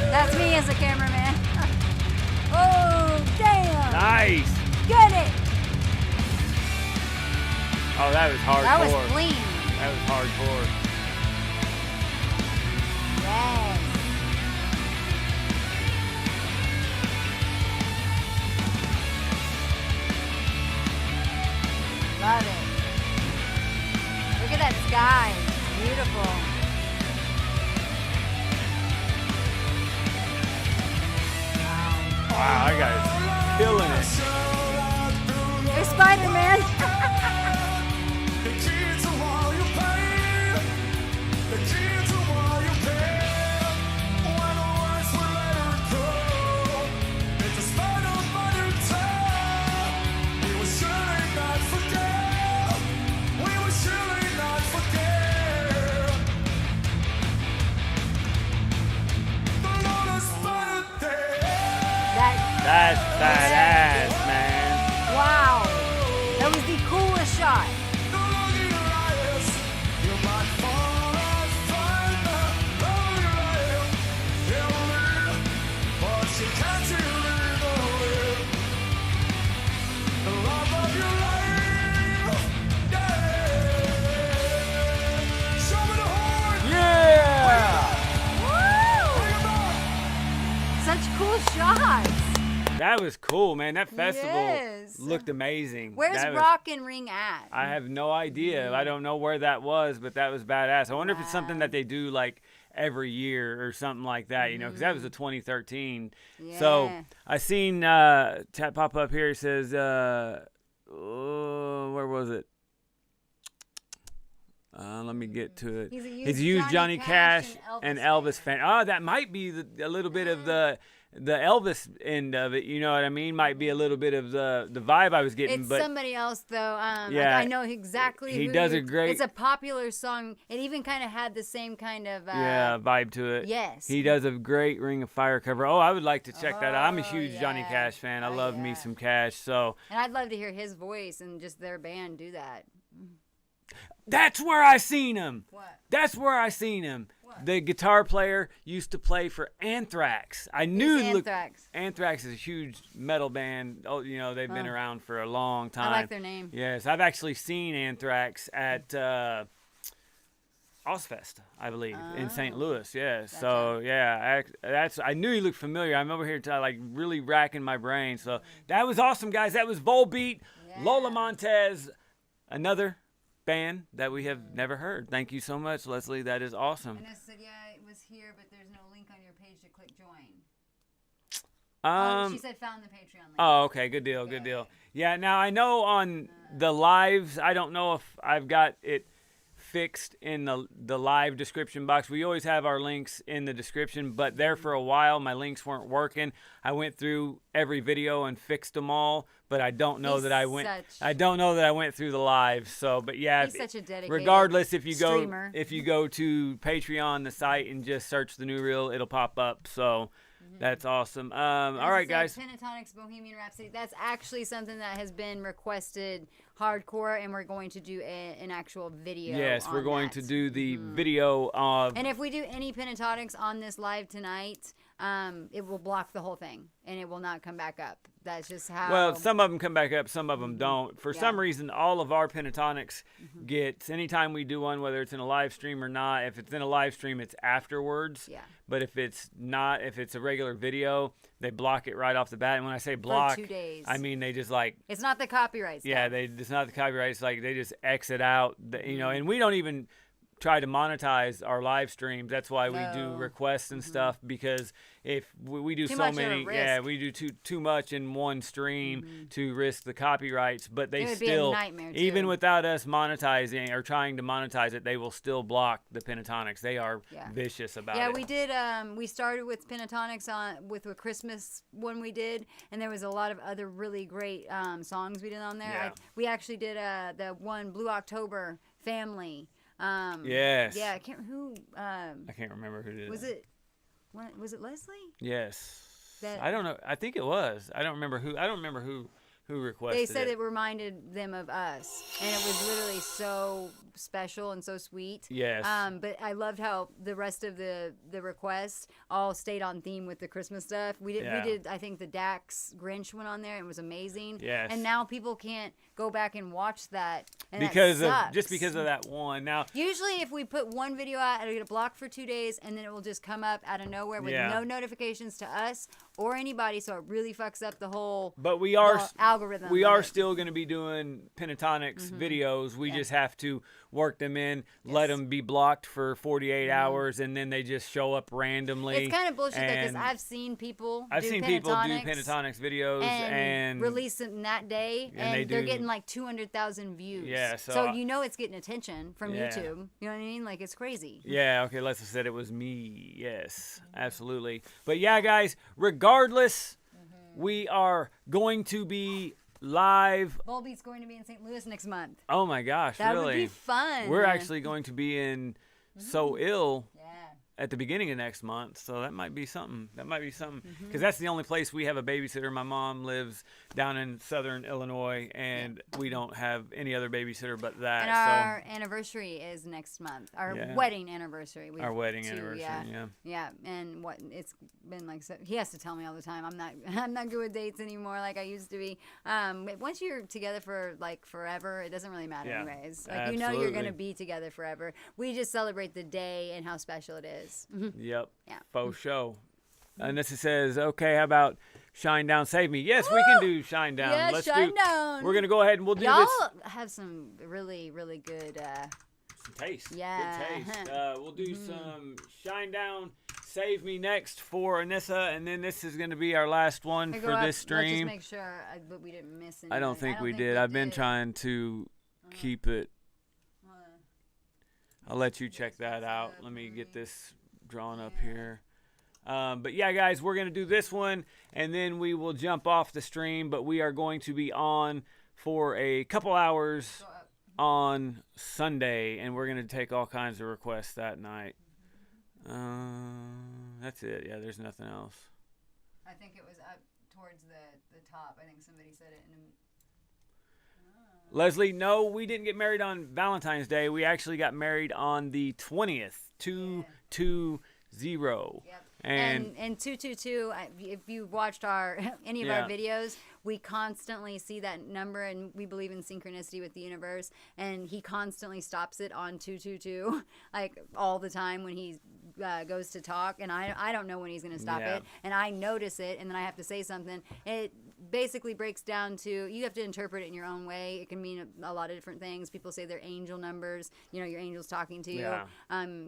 Speaker 4: That's me as a cameraman. Oh, damn.
Speaker 3: Nice.
Speaker 4: Get it.
Speaker 3: Oh, that was hardcore.
Speaker 4: That was clean.
Speaker 3: That was hardcore.
Speaker 4: Yes. Love it. Look at that sky. It's beautiful.
Speaker 3: Wow, that guy's killing it.
Speaker 4: There's Spider-Man.
Speaker 5: The key to all your pain. The key to all your pain. When the words will let her go. It's a spot of modern time. We will surely not forget. We will surely not forget. The Lord has spotted there.
Speaker 3: That's badass, man.
Speaker 4: Wow. That was the coolest shot.
Speaker 5: No longer your eyes. You might fall and find the lonely life. He'll live, but she can't live away. The love of your life. Yeah. Show me the horn.
Speaker 3: Yeah.
Speaker 4: Such cool shots.
Speaker 3: That was cool, man. That festival
Speaker 4: Yes.
Speaker 3: looked amazing.
Speaker 4: Where's
Speaker 3: That was-
Speaker 4: Rock and Ring at?
Speaker 3: I have no idea. I don't know where that was, but that was badass. I wonder if it's something that they do like every year or something like that, you know, because that was a 2013. So
Speaker 4: Yeah.
Speaker 3: I seen chat pop up here. It says, where was it? Let me get to it.
Speaker 4: He's a
Speaker 3: He's a huge Johnny Cash and Elvis fan. Oh, that might be a little bit of the Elvis end of it. You know what I mean? Might be a little bit of the vibe I was getting.
Speaker 4: It's
Speaker 3: but
Speaker 4: somebody else though.
Speaker 3: Yeah.
Speaker 4: I know exactly.
Speaker 3: He
Speaker 4: who
Speaker 3: does
Speaker 4: you-
Speaker 3: a great-
Speaker 4: It's a popular song. It even kind of had the same kind of.
Speaker 3: yeah, vibe to it.
Speaker 4: Yes.
Speaker 3: He does a great Ring of Fire cover. Oh, I would like to check that out. I'm a
Speaker 4: Oh,
Speaker 3: huge Johnny
Speaker 4: yeah.
Speaker 3: Cash fan. I
Speaker 4: Oh,
Speaker 3: love me
Speaker 4: yeah.
Speaker 3: some Cash. So
Speaker 4: And I'd love to hear his voice and just their band do that.
Speaker 3: that's where I seen him.
Speaker 4: What?
Speaker 3: That's where I seen him. The guitar player used to play for Anthrax. I knew.
Speaker 4: Who's Anthrax?
Speaker 3: Anthrax is a huge metal band. Oh, you know they've been around for a long time.
Speaker 4: I like their name.
Speaker 3: Yes, I've actually seen Anthrax at Ozfest, I believe, in St. Louis. Yeah. So yeah, I knew he looked familiar. I'm over here like really racking my brain. So that was awesome, guys. That was Volbeat, Lola Montez, another band that we have never heard. Thank you so much, Leslie. That is awesome.
Speaker 4: And I said, yeah, it was here, but there's no link on your page to click join. She said found the Patreon link.
Speaker 3: Oh, okay. Good deal. Good deal. Yeah. Now I know on the lives, I don't know if I've got it fixed in the live description box. We always have our links in the description, but there for a while my links weren't working. I went through every video and fixed them all, but I don't know that I went. I don't know that I went through the live. So, but yeah,
Speaker 4: He's such a dedicated
Speaker 3: regardless, if you
Speaker 4: streamer.
Speaker 3: go to Patreon, the site, and just search the new reel, it'll pop up. So. That's awesome. All right, guys.
Speaker 4: Pentatonics Bohemian Rhapsody. That's actually something that has been requested hardcore, and we're going to do an actual video.
Speaker 3: Yes, we're going to do the video of.
Speaker 4: And if we do any Pentatonics on this live tonight, it will block the whole thing, and it will not come back up. That's just how.
Speaker 3: Well, some of them come back up, some of them don't. For some reason, all of our Pentatonics gets, anytime we do one, whether it's in a live stream or not, if it's in a live stream, it's afterwards.
Speaker 4: Yeah.
Speaker 3: But if it's not, if it's a regular video, they block it right off the bat. And when I say block,
Speaker 4: for 2 days.
Speaker 3: I mean they just like.
Speaker 4: It's not the copyright stuff.
Speaker 3: Yeah, it's not the copyright. It's like they just exit out, and we don't even try to monetize our live streams. That's why we do requests and stuff, because if we do so many, we do too much in one stream to risk the copyrights, but they still, even without us monetizing or trying to monetize it, they will still block the Pentatonics. They are vicious about it.
Speaker 4: Yeah, we did. We started with Pentatonics with a Christmas one we did, and there was a lot of other really great songs we did on there.
Speaker 3: Yeah.
Speaker 4: We actually did the one Blue October Family.
Speaker 3: Yes.
Speaker 4: Yeah, I can't.
Speaker 3: I can't remember who did it.
Speaker 4: Was it? Was it Leslie?
Speaker 3: Yes. I don't know. I think it was. I don't remember who. Who requested it.
Speaker 4: They said it reminded them of us, and it was literally so special and so sweet.
Speaker 3: Yes.
Speaker 4: But I loved how the rest of the requests all stayed on theme with the Christmas stuff. We did. I think the Dax Grinch went on there. It was amazing.
Speaker 3: Yes.
Speaker 4: And now people can't go back and watch that. And
Speaker 3: because
Speaker 4: that
Speaker 3: of that one. Now.
Speaker 4: Usually, if we put one video out, it'll get blocked for 2 days, and then it will just come up out of nowhere with no notifications to us or anybody. So it really fucks up the whole.
Speaker 3: But we are
Speaker 4: algorithm.
Speaker 3: We are still going to be doing Pentatonics videos. We just have to work them in, let them be blocked for 48 hours, and then they just show up randomly.
Speaker 4: It's kind of bullshit because I've seen people do
Speaker 3: Pentatonics videos and
Speaker 4: release them that day, and they're getting like 200,000 views.
Speaker 3: Yeah,
Speaker 4: so you know it's getting attention from YouTube. You know what I mean? Like, it's crazy.
Speaker 3: Yeah, okay, Leslie said it was me. Yes, absolutely. But yeah, guys, regardless, we are going to be live.
Speaker 4: Volbeat's going to be in St. Louis next month.
Speaker 3: Oh my gosh,
Speaker 4: that
Speaker 3: really?
Speaker 4: That would be fun.
Speaker 3: We're actually going to be in So Ill at the beginning of next month, so that might be something. Because that's the only place we have a babysitter. My mom lives down in southern Illinois, and we don't have any other babysitter but that.
Speaker 4: And our anniversary is next month. Our wedding anniversary.
Speaker 3: Our wedding anniversary.
Speaker 4: Yeah, and it's been like. So, he has to tell me all the time. I'm not good with dates anymore like I used to be. Once you're together for like forever, it doesn't really matter anyways. Like
Speaker 3: absolutely.
Speaker 4: you're gonna be together forever. We just celebrate the day and how special it is.
Speaker 3: Yep.
Speaker 4: Yeah.
Speaker 3: Faux show. And this says, okay, how about Shinedown Save Me? Yes, we can do Shinedown.
Speaker 4: Yeah, Shinedown.
Speaker 3: We're going to go ahead and we'll do
Speaker 4: Y'all
Speaker 3: this.
Speaker 4: have some really, really good...
Speaker 3: some taste.
Speaker 4: Yeah.
Speaker 3: Good taste. We'll do some Shinedown Save Me next for Anissa, and then this is going to be our last one for this stream.
Speaker 4: Let's just make sure but we didn't miss anything.
Speaker 3: I don't think we did. I've been trying to keep it. I'll let you check that out. Let me get this drawn up here. But yeah, guys, we're going to do this one, and then we will jump off the stream, but we are going to be on for a couple hours on Sunday, and we're going to take all kinds of requests that night. That's it. Yeah, there's nothing else.
Speaker 4: I think it was up towards the top. I think somebody said it in a...
Speaker 3: Leslie, no, we didn't get married on Valentine's Day. We actually got married on the 20th, 220.
Speaker 4: Yep. And 222, if you watched any of our videos, we constantly see that number, and we believe in synchronicity with the universe, and he constantly stops it on 222, like all the time when he goes to talk, and I don't know when he's going to stop it, and I notice it, and then I have to say something. It basically breaks down to, you have to interpret it in your own way. It can mean a lot of different things. People say they're angel numbers, your angel's talking to you,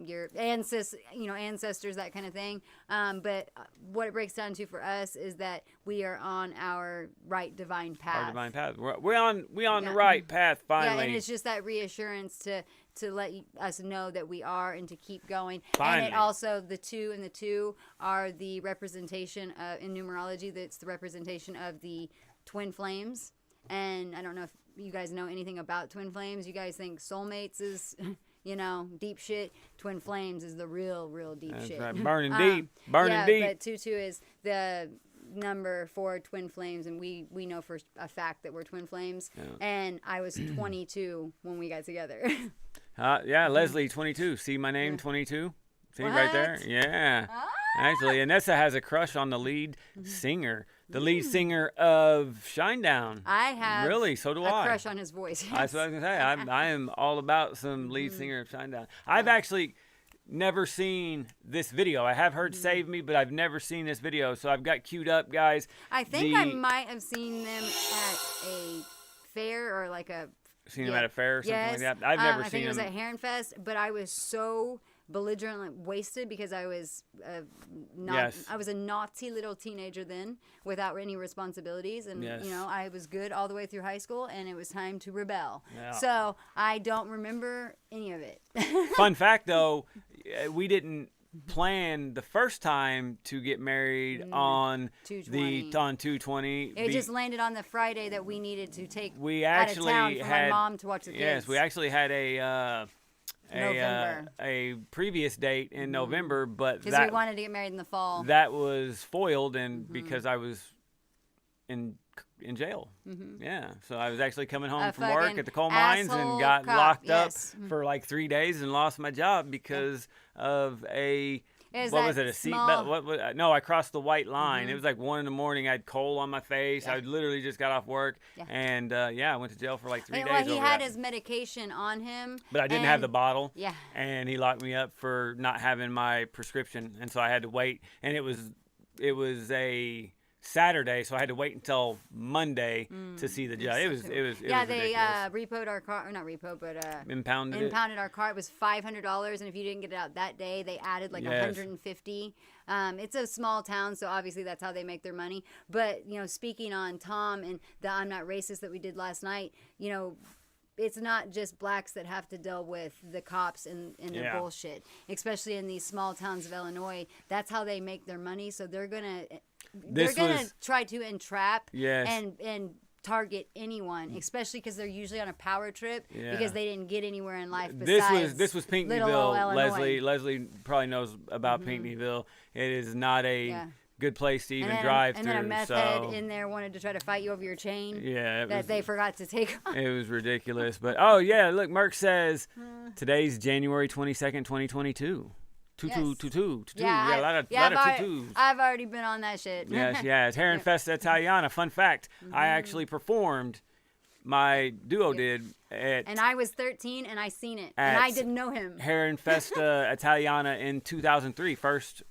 Speaker 4: your ancestors, that kind of thing. But what it breaks down to for us is that we are on our right divine path.
Speaker 3: Our divine path. We're on the right path finally.
Speaker 4: Yeah, and it's just that reassurance to let us know that we are and to keep going.
Speaker 3: Finally.
Speaker 4: And it also, the 2 and the 2 are the representation in numerology. That's the representation of the twin flames. And I don't know if you guys know anything about twin flames. You guys think soulmates is, you know, deep shit. Twin flames is the real deep
Speaker 3: That's
Speaker 4: shit.
Speaker 3: right. Burning deep. Burning deep.
Speaker 4: But 2-2 is the number for twin flames, and we know for a fact that we're twin flames. And I was 22 when we got together.
Speaker 3: Yeah, Leslie, 22. See my name, 22? See right there? Yeah. Actually, Anessa has a crush on the lead singer. The lead singer of Shinedown.
Speaker 4: I have
Speaker 3: really, so do I.
Speaker 4: A crush on his voice.
Speaker 3: That's what I was going to say. I am all about some lead singer of Shinedown. I've actually never seen this video. I have heard Save Me, but I've never seen this video. So I've got queued up, guys.
Speaker 4: I think I might have seen them at a fair or like a...
Speaker 3: Seen them at a fair or something like that? I've never seen them.
Speaker 4: I think it was at Heron Fest, but I was so belligerently wasted because I was I was a naughty little teenager then without any responsibilities, and you know, I was good all the way through high school, and it was time to rebel. So I don't remember any of it.
Speaker 3: Fun fact though, we didn't plan the first time to get married on 220.
Speaker 4: It just landed on the Friday that we needed to take
Speaker 3: we
Speaker 4: out of
Speaker 3: actually
Speaker 4: town for
Speaker 3: had,
Speaker 4: my mom to watch the kids.
Speaker 3: Yes, we actually had
Speaker 4: November.
Speaker 3: a previous date in November, but
Speaker 4: because we wanted to get married in the fall.
Speaker 3: That was foiled, and because I was in jail. Yeah, so I was actually coming home from work at the coal mines and got locked up for like 3 days and lost my job because of a... What was it? A seatbelt? No, I crossed the white line. It was like 1 a.m. I had coal on my face. I literally just got off work, and I went to jail for like 3 days.
Speaker 4: Well, he had his medication on him,
Speaker 3: but I didn't have the bottle.
Speaker 4: Yeah,
Speaker 3: and he locked me up for not having my prescription, and so I had to wait. And it was a Saturday, so I had to wait until Monday to see the judge. It was
Speaker 4: yeah, they
Speaker 3: ridiculous.
Speaker 4: repoed our car, or not repoed, but
Speaker 3: impounded
Speaker 4: our car. It was $500, and if you didn't get it out that day, they added like $150. It's a small town, so obviously that's how they make their money. But you know, speaking on Tom and the I'm Not Racist that we did last night, you know, it's not just blacks that have to deal with the cops and their bullshit, especially in these small towns of Illinois. That's how they make their money. So they're gonna try to entrap and target anyone, especially because they're usually on a power trip because they didn't get anywhere in life. Besides
Speaker 3: this was Pinckneyville. Leslie probably knows about Pinckneyville. It is not a good place to even drive through.
Speaker 4: And then a meth head in there wanted to try to fight you over your chain.
Speaker 3: Yeah,
Speaker 4: they forgot to take off.
Speaker 3: It was ridiculous. But oh yeah, look, Merck says today's January 22nd, 2022. Tutu.
Speaker 4: Yeah,
Speaker 3: a lot of tutus.
Speaker 4: I've already been on that shit.
Speaker 3: Yes. Heron Festa Italiana. Fun fact: I actually performed. My duo did
Speaker 4: and I was 13 and I seen it and I didn't know him.
Speaker 3: Heron Festa Italiana in 2003, first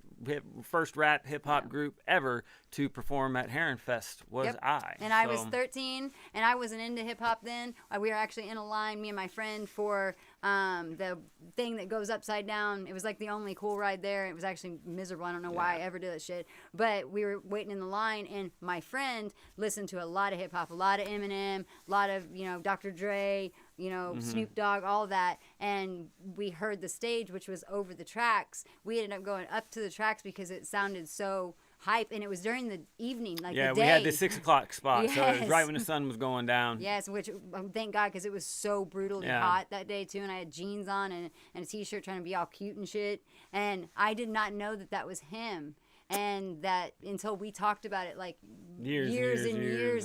Speaker 3: rap hip hop group ever to perform at Heron Fest was I.
Speaker 4: And I was 13 and I wasn't into hip hop then. We were actually in a line, me and my friend, for the thing that goes upside down. It was like the only cool ride there. It was actually miserable. I don't know why I ever did that shit. But we were waiting in the line, and my friend listened to a lot of hip hop, a lot of Eminem, a lot of, you know, Dr. Dre, you know, Snoop Dogg, all that. And we heard the stage, which was over the tracks. We ended up going up to the tracks because it sounded so hype, and it was during the evening, like the day.
Speaker 3: We had the 6 o'clock spot, so it was right when the sun was going down.
Speaker 4: Yes, which thank God, because it was so brutally hot that day too, and I had jeans on and a t-shirt trying to be all cute and shit, and I did not know that was him. And that until we talked about it, like years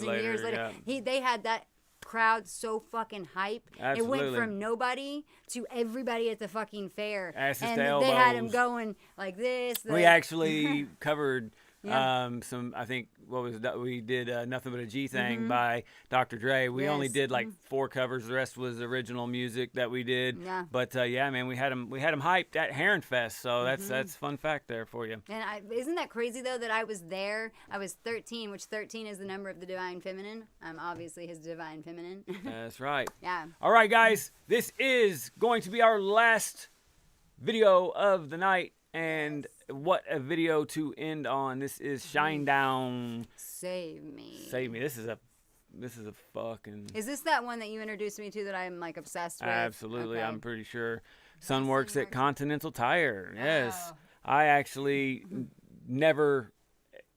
Speaker 4: later, they had that crowd so fucking hype.
Speaker 3: Absolutely.
Speaker 4: It went from nobody to everybody at the fucking fair.
Speaker 3: Asses
Speaker 4: and
Speaker 3: to elbows.
Speaker 4: They had him going like this.
Speaker 3: We actually covered some, I think, we did Nothing But a G Thing by Dr. Dre. We only did like 4 covers. The rest was original music that we did. Yeah. But man, we had him hyped at Heron Fest. So that's a fun fact there for you.
Speaker 4: And isn't that crazy though that I was there? I was 13, which 13 is the number of the divine feminine. I'm obviously his divine feminine.
Speaker 3: That's right.
Speaker 4: Yeah.
Speaker 3: All right, guys. This is going to be our last video of the night. And what a video to end on. This is Shinedown.
Speaker 4: Save Me.
Speaker 3: Save Me. This is This is a fucking.
Speaker 4: Is this that one that you introduced me to that I'm like obsessed with?
Speaker 3: Absolutely,
Speaker 4: Okay.
Speaker 3: I'm pretty sure. Son works at Continental Tire. Yes,
Speaker 4: Oh.
Speaker 3: I actually never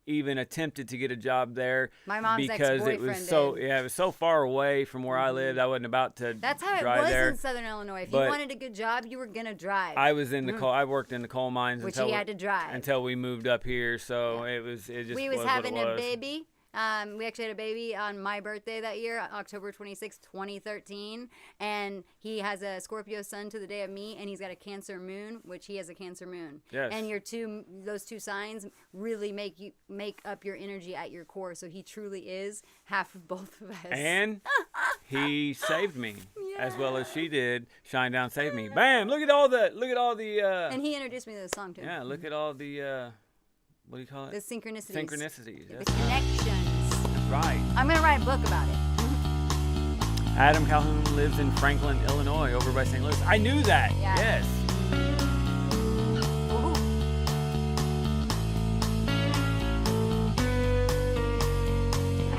Speaker 3: even attempted to get a job there.
Speaker 4: My mom's
Speaker 3: because it was
Speaker 4: ex-boyfriend
Speaker 3: so
Speaker 4: did.
Speaker 3: it was so far away from where I lived. I wasn't about to.
Speaker 4: That's how it
Speaker 3: drive
Speaker 4: was
Speaker 3: there.
Speaker 4: in Southern Illinois. If you
Speaker 3: But
Speaker 4: wanted a good job, you were gonna drive.
Speaker 3: I was in the coal. I worked in the coal mines
Speaker 4: Which
Speaker 3: until
Speaker 4: he had to drive.
Speaker 3: until we moved up here. So it just
Speaker 4: we
Speaker 3: was
Speaker 4: was
Speaker 3: what
Speaker 4: having
Speaker 3: it
Speaker 4: a
Speaker 3: was.
Speaker 4: baby. We actually had a baby on my birthday that year, October 26, 2013. And he has a Scorpio sun to the day of me, and he's got a Cancer moon, which he has a Cancer moon.
Speaker 3: Yes.
Speaker 4: And those two signs really make up your energy at your core. So he truly is half of both of us.
Speaker 3: And he saved me as well as she did. Shinedown saved me. Bam! Look at all the.
Speaker 4: And he introduced me to the song too.
Speaker 3: Yeah, look at all the. What do you call it?
Speaker 4: The synchronicities.
Speaker 3: Synchronicities.
Speaker 4: The
Speaker 3: That's
Speaker 4: connections.
Speaker 3: right.
Speaker 4: I'm gonna write a book about it.
Speaker 3: Adam Calhoun lives in Franklin, Illinois, over by St. Louis. I knew that.
Speaker 4: Yeah.
Speaker 3: Yes.
Speaker 4: Ooh.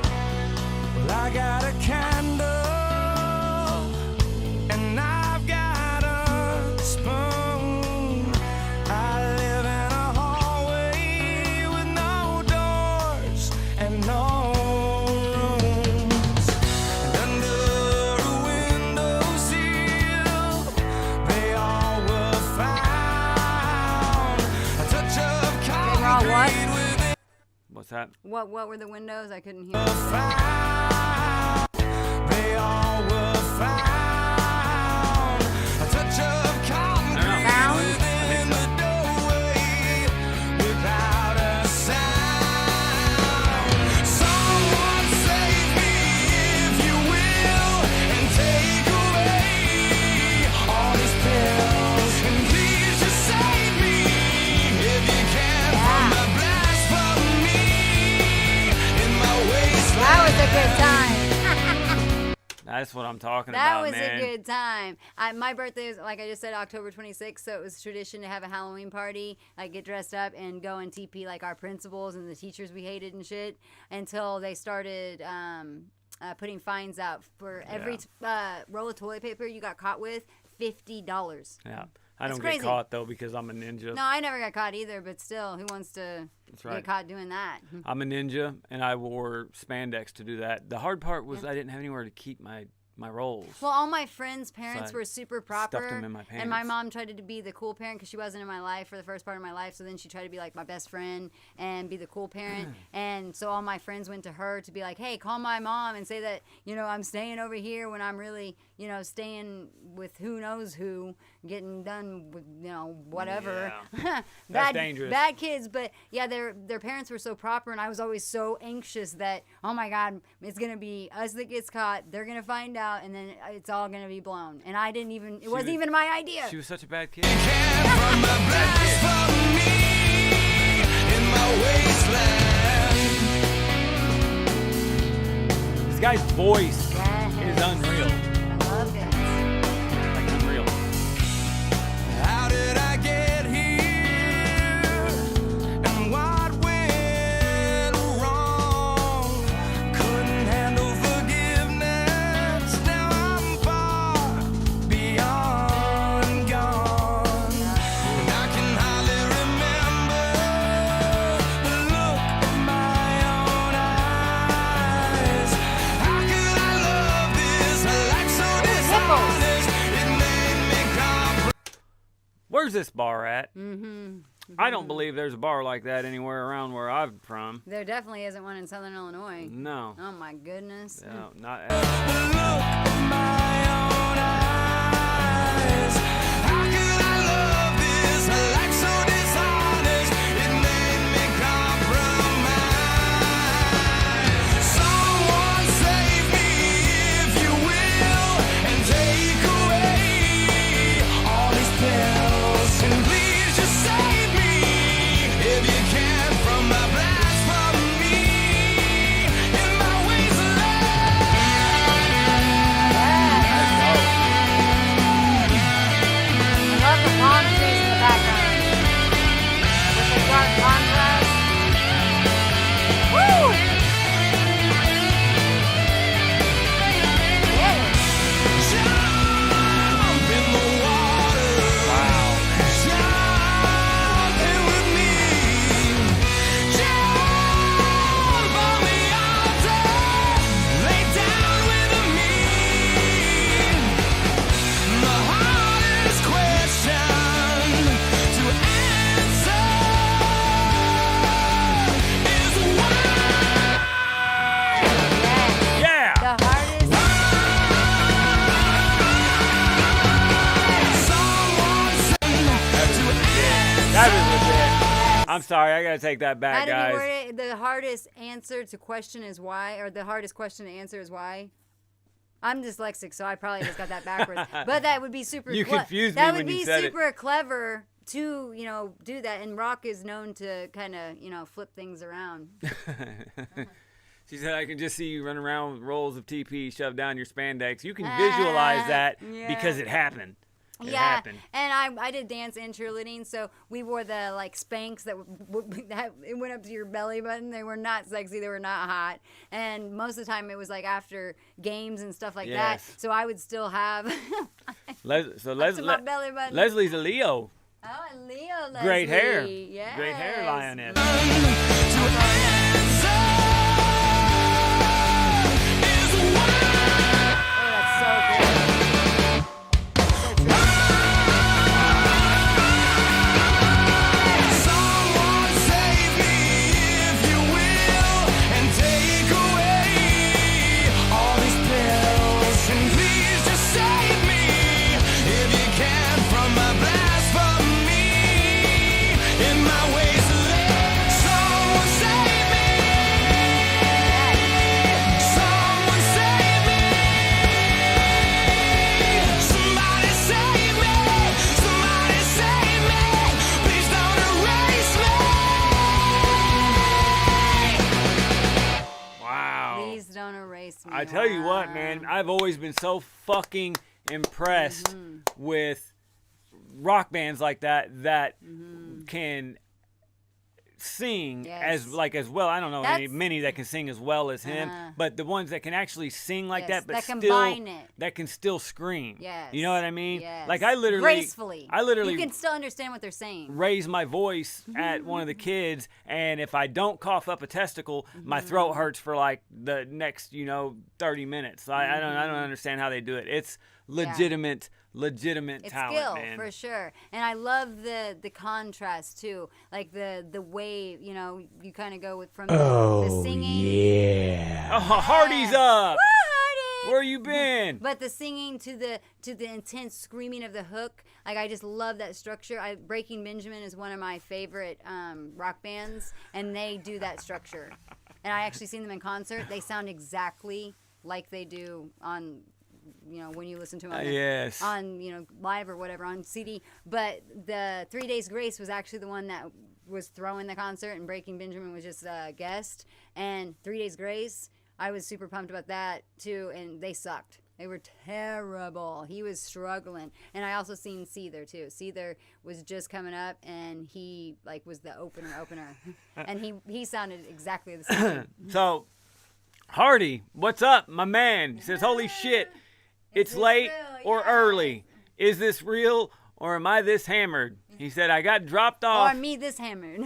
Speaker 5: Well, I got a candle and I've got a spoon. I live in a hallway with no doors and no rooms. And under a windowsill, they all were found. A touch of
Speaker 4: were all what?
Speaker 5: concrete within.
Speaker 3: What's that?
Speaker 4: What were the windows? I couldn't hear.
Speaker 5: They all were found. A touch of concrete
Speaker 4: Found?
Speaker 5: within the doorway without a sound. Someone save me if you will, and take away all these pills. And please just save me if you can from the blasphemy in my wasteland.
Speaker 4: That was a good time.
Speaker 3: That's what I'm talking
Speaker 4: That
Speaker 3: about,
Speaker 4: was
Speaker 3: man.
Speaker 4: a good time. My birthday is, like I just said, October 26th, so it was tradition to have a Halloween party, like get dressed up and go and TP like our principals and the teachers we hated and shit, until they started putting fines out for every roll of toilet paper you got caught with, $50.
Speaker 3: Yeah. I
Speaker 4: That's
Speaker 3: don't
Speaker 4: crazy.
Speaker 3: get caught though because I'm a ninja.
Speaker 4: No, I never got caught either, but still, who wants to
Speaker 3: right.
Speaker 4: get caught doing that?
Speaker 3: I'm a ninja, and I wore spandex to do that. The hard part was I didn't have anywhere to keep my rolls.
Speaker 4: Well, all my friends' parents
Speaker 3: So I
Speaker 4: were super proper,
Speaker 3: stuffed 'em in my
Speaker 4: and my
Speaker 3: pants.
Speaker 4: mom tried to be the cool parent because she wasn't in my life for the first part of my life. So then she tried to be like my best friend and be the cool parent. And so all my friends went to her to be like, "Hey, call my mom and say that I'm staying over here when I'm really staying with who knows who, getting done with whatever."
Speaker 3: Yeah.
Speaker 4: bad,
Speaker 3: dangerous.
Speaker 4: Bad kids, but yeah, their parents were so proper, and I was always so anxious that, oh my God, it's gonna be us that gets caught. They're gonna find out, and then it's all gonna be blown. And I didn't even. It wasn't
Speaker 3: was-
Speaker 4: even my idea.
Speaker 3: She was such a bad kid.
Speaker 5: From the blasphemy in my wasteland.
Speaker 3: This guy's voice
Speaker 4: Yes.
Speaker 3: is unreal.
Speaker 4: I love it.
Speaker 3: Like unreal.
Speaker 5: How did I get here? And what went wrong? Couldn't handle forgiveness. Now I'm far beyond gone. And I can hardly remember the look in my own eyes. How could I love this life so dishonest? It made me comprehend.
Speaker 3: Where's this bar at? I don't believe there's a bar like that anywhere around where I'm from.
Speaker 4: There definitely isn't one in Southern Illinois.
Speaker 3: No.
Speaker 4: Oh my goodness.
Speaker 3: No, not
Speaker 5: Look in my own eyes. How could I love this life so dishonest? It made me compromise. Someone save me if you will, and take away all these pills. And please just save me if you can from my blasphemy in my wasteland.
Speaker 3: I'm sorry. I got to take that back,
Speaker 4: How did
Speaker 3: guys.
Speaker 4: he word it? The hardest answer to question is why, or the hardest question to answer is why. I'm dyslexic, so I probably just got that backwards. But that would be super.
Speaker 3: You confused me
Speaker 4: that
Speaker 3: when
Speaker 4: would
Speaker 3: you
Speaker 4: be
Speaker 3: said it.
Speaker 4: super clever to do that. And Rock is known to kind of flip things around.
Speaker 3: She said, I can just see you run around with rolls of TP shoved down your spandex. You can visualize that because it happened. It happened.
Speaker 4: And I did dance and cheerleading, so we wore the Spanx that it went up to your belly button. They were not sexy. They were not hot. And most of the time it was after games and stuff like that. So I would still have my belly button.
Speaker 3: Leslie's a Leo.
Speaker 4: Oh, a Leo Leslie.
Speaker 3: Great hair.
Speaker 4: Yes.
Speaker 3: Great hair, lioness.
Speaker 4: Oh, that's so good.
Speaker 5: Someone save me if you will, and take away all these pills, and please just save me if you can from my blasphemy in my wasteland. Someone save me. Someone save me. Somebody save me. Somebody save me. Please don't erase me.
Speaker 3: Wow.
Speaker 4: Please don't erase me.
Speaker 3: I tell you what, man, I've always been so fucking impressed with rock bands like that can sing as well. I don't know many that can sing as well as him, but the ones that can actually sing like that, but
Speaker 4: that
Speaker 3: still
Speaker 4: combine it.
Speaker 3: that can still scream.
Speaker 4: Yes.
Speaker 3: You know what I mean?
Speaker 4: Yes.
Speaker 3: Like I literally
Speaker 4: gracefully. You can
Speaker 3: raise
Speaker 4: still understand what they're saying.
Speaker 3: my voice at one of the kids, and if I don't cough up a testicle, my throat hurts for like the next 30 minutes. I don't understand how they do it. It's legitimate
Speaker 4: It's
Speaker 3: talent,
Speaker 4: skill
Speaker 3: man.
Speaker 4: for sure, and I love the contrast too, like the way you kind of go with from the singing.
Speaker 3: Oh, Hardy's up.
Speaker 4: Woo, Hardy!
Speaker 3: Where you been?
Speaker 4: But the singing to the intense screaming of the hook, I just love that structure. Breaking Benjamin is one of my favorite rock bands, and they do that structure. And I actually seen them in concert. They sound exactly like they do on, when you listen to them on live or whatever on CD. But the 3 Days Grace was actually the one that was throwing the concert, and Breaking Benjamin was just a guest. And 3 Days Grace, I was super pumped about that too, and they sucked. They were terrible. He was struggling. And I also seen Seether too. Seether was just coming up, and he was the opener. And he sounded exactly the same.
Speaker 3: So, Hardy, what's up, my man? He says, holy shit, it's late
Speaker 4: real?
Speaker 3: or
Speaker 4: Yeah.
Speaker 3: early. Is this real or am I this hammered? He said, I got dropped off.
Speaker 4: Or me this hammered.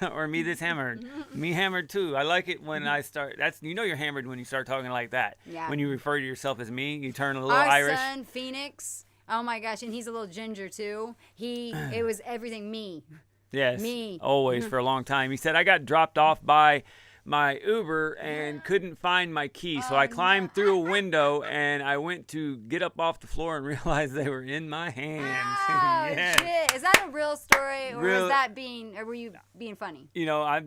Speaker 3: Or me this hammered. Me hammered too. I like it when I start. You're hammered when you start talking like that.
Speaker 4: Yeah.
Speaker 3: When you refer to yourself as me, you turn a little
Speaker 4: Our
Speaker 3: Irish.
Speaker 4: son, Phoenix. Oh my gosh, and he's a little ginger too. It was everything me.
Speaker 3: Yes.
Speaker 4: Me.
Speaker 3: Always for a long time. He said, I got dropped off by my Uber and couldn't find my key. So I climbed through a window and I went to get up off the floor and realized they were in my hands.
Speaker 4: Oh
Speaker 3: Yes.
Speaker 4: shit! Is that a real story, or
Speaker 3: Real-
Speaker 4: or were you being funny?
Speaker 3: I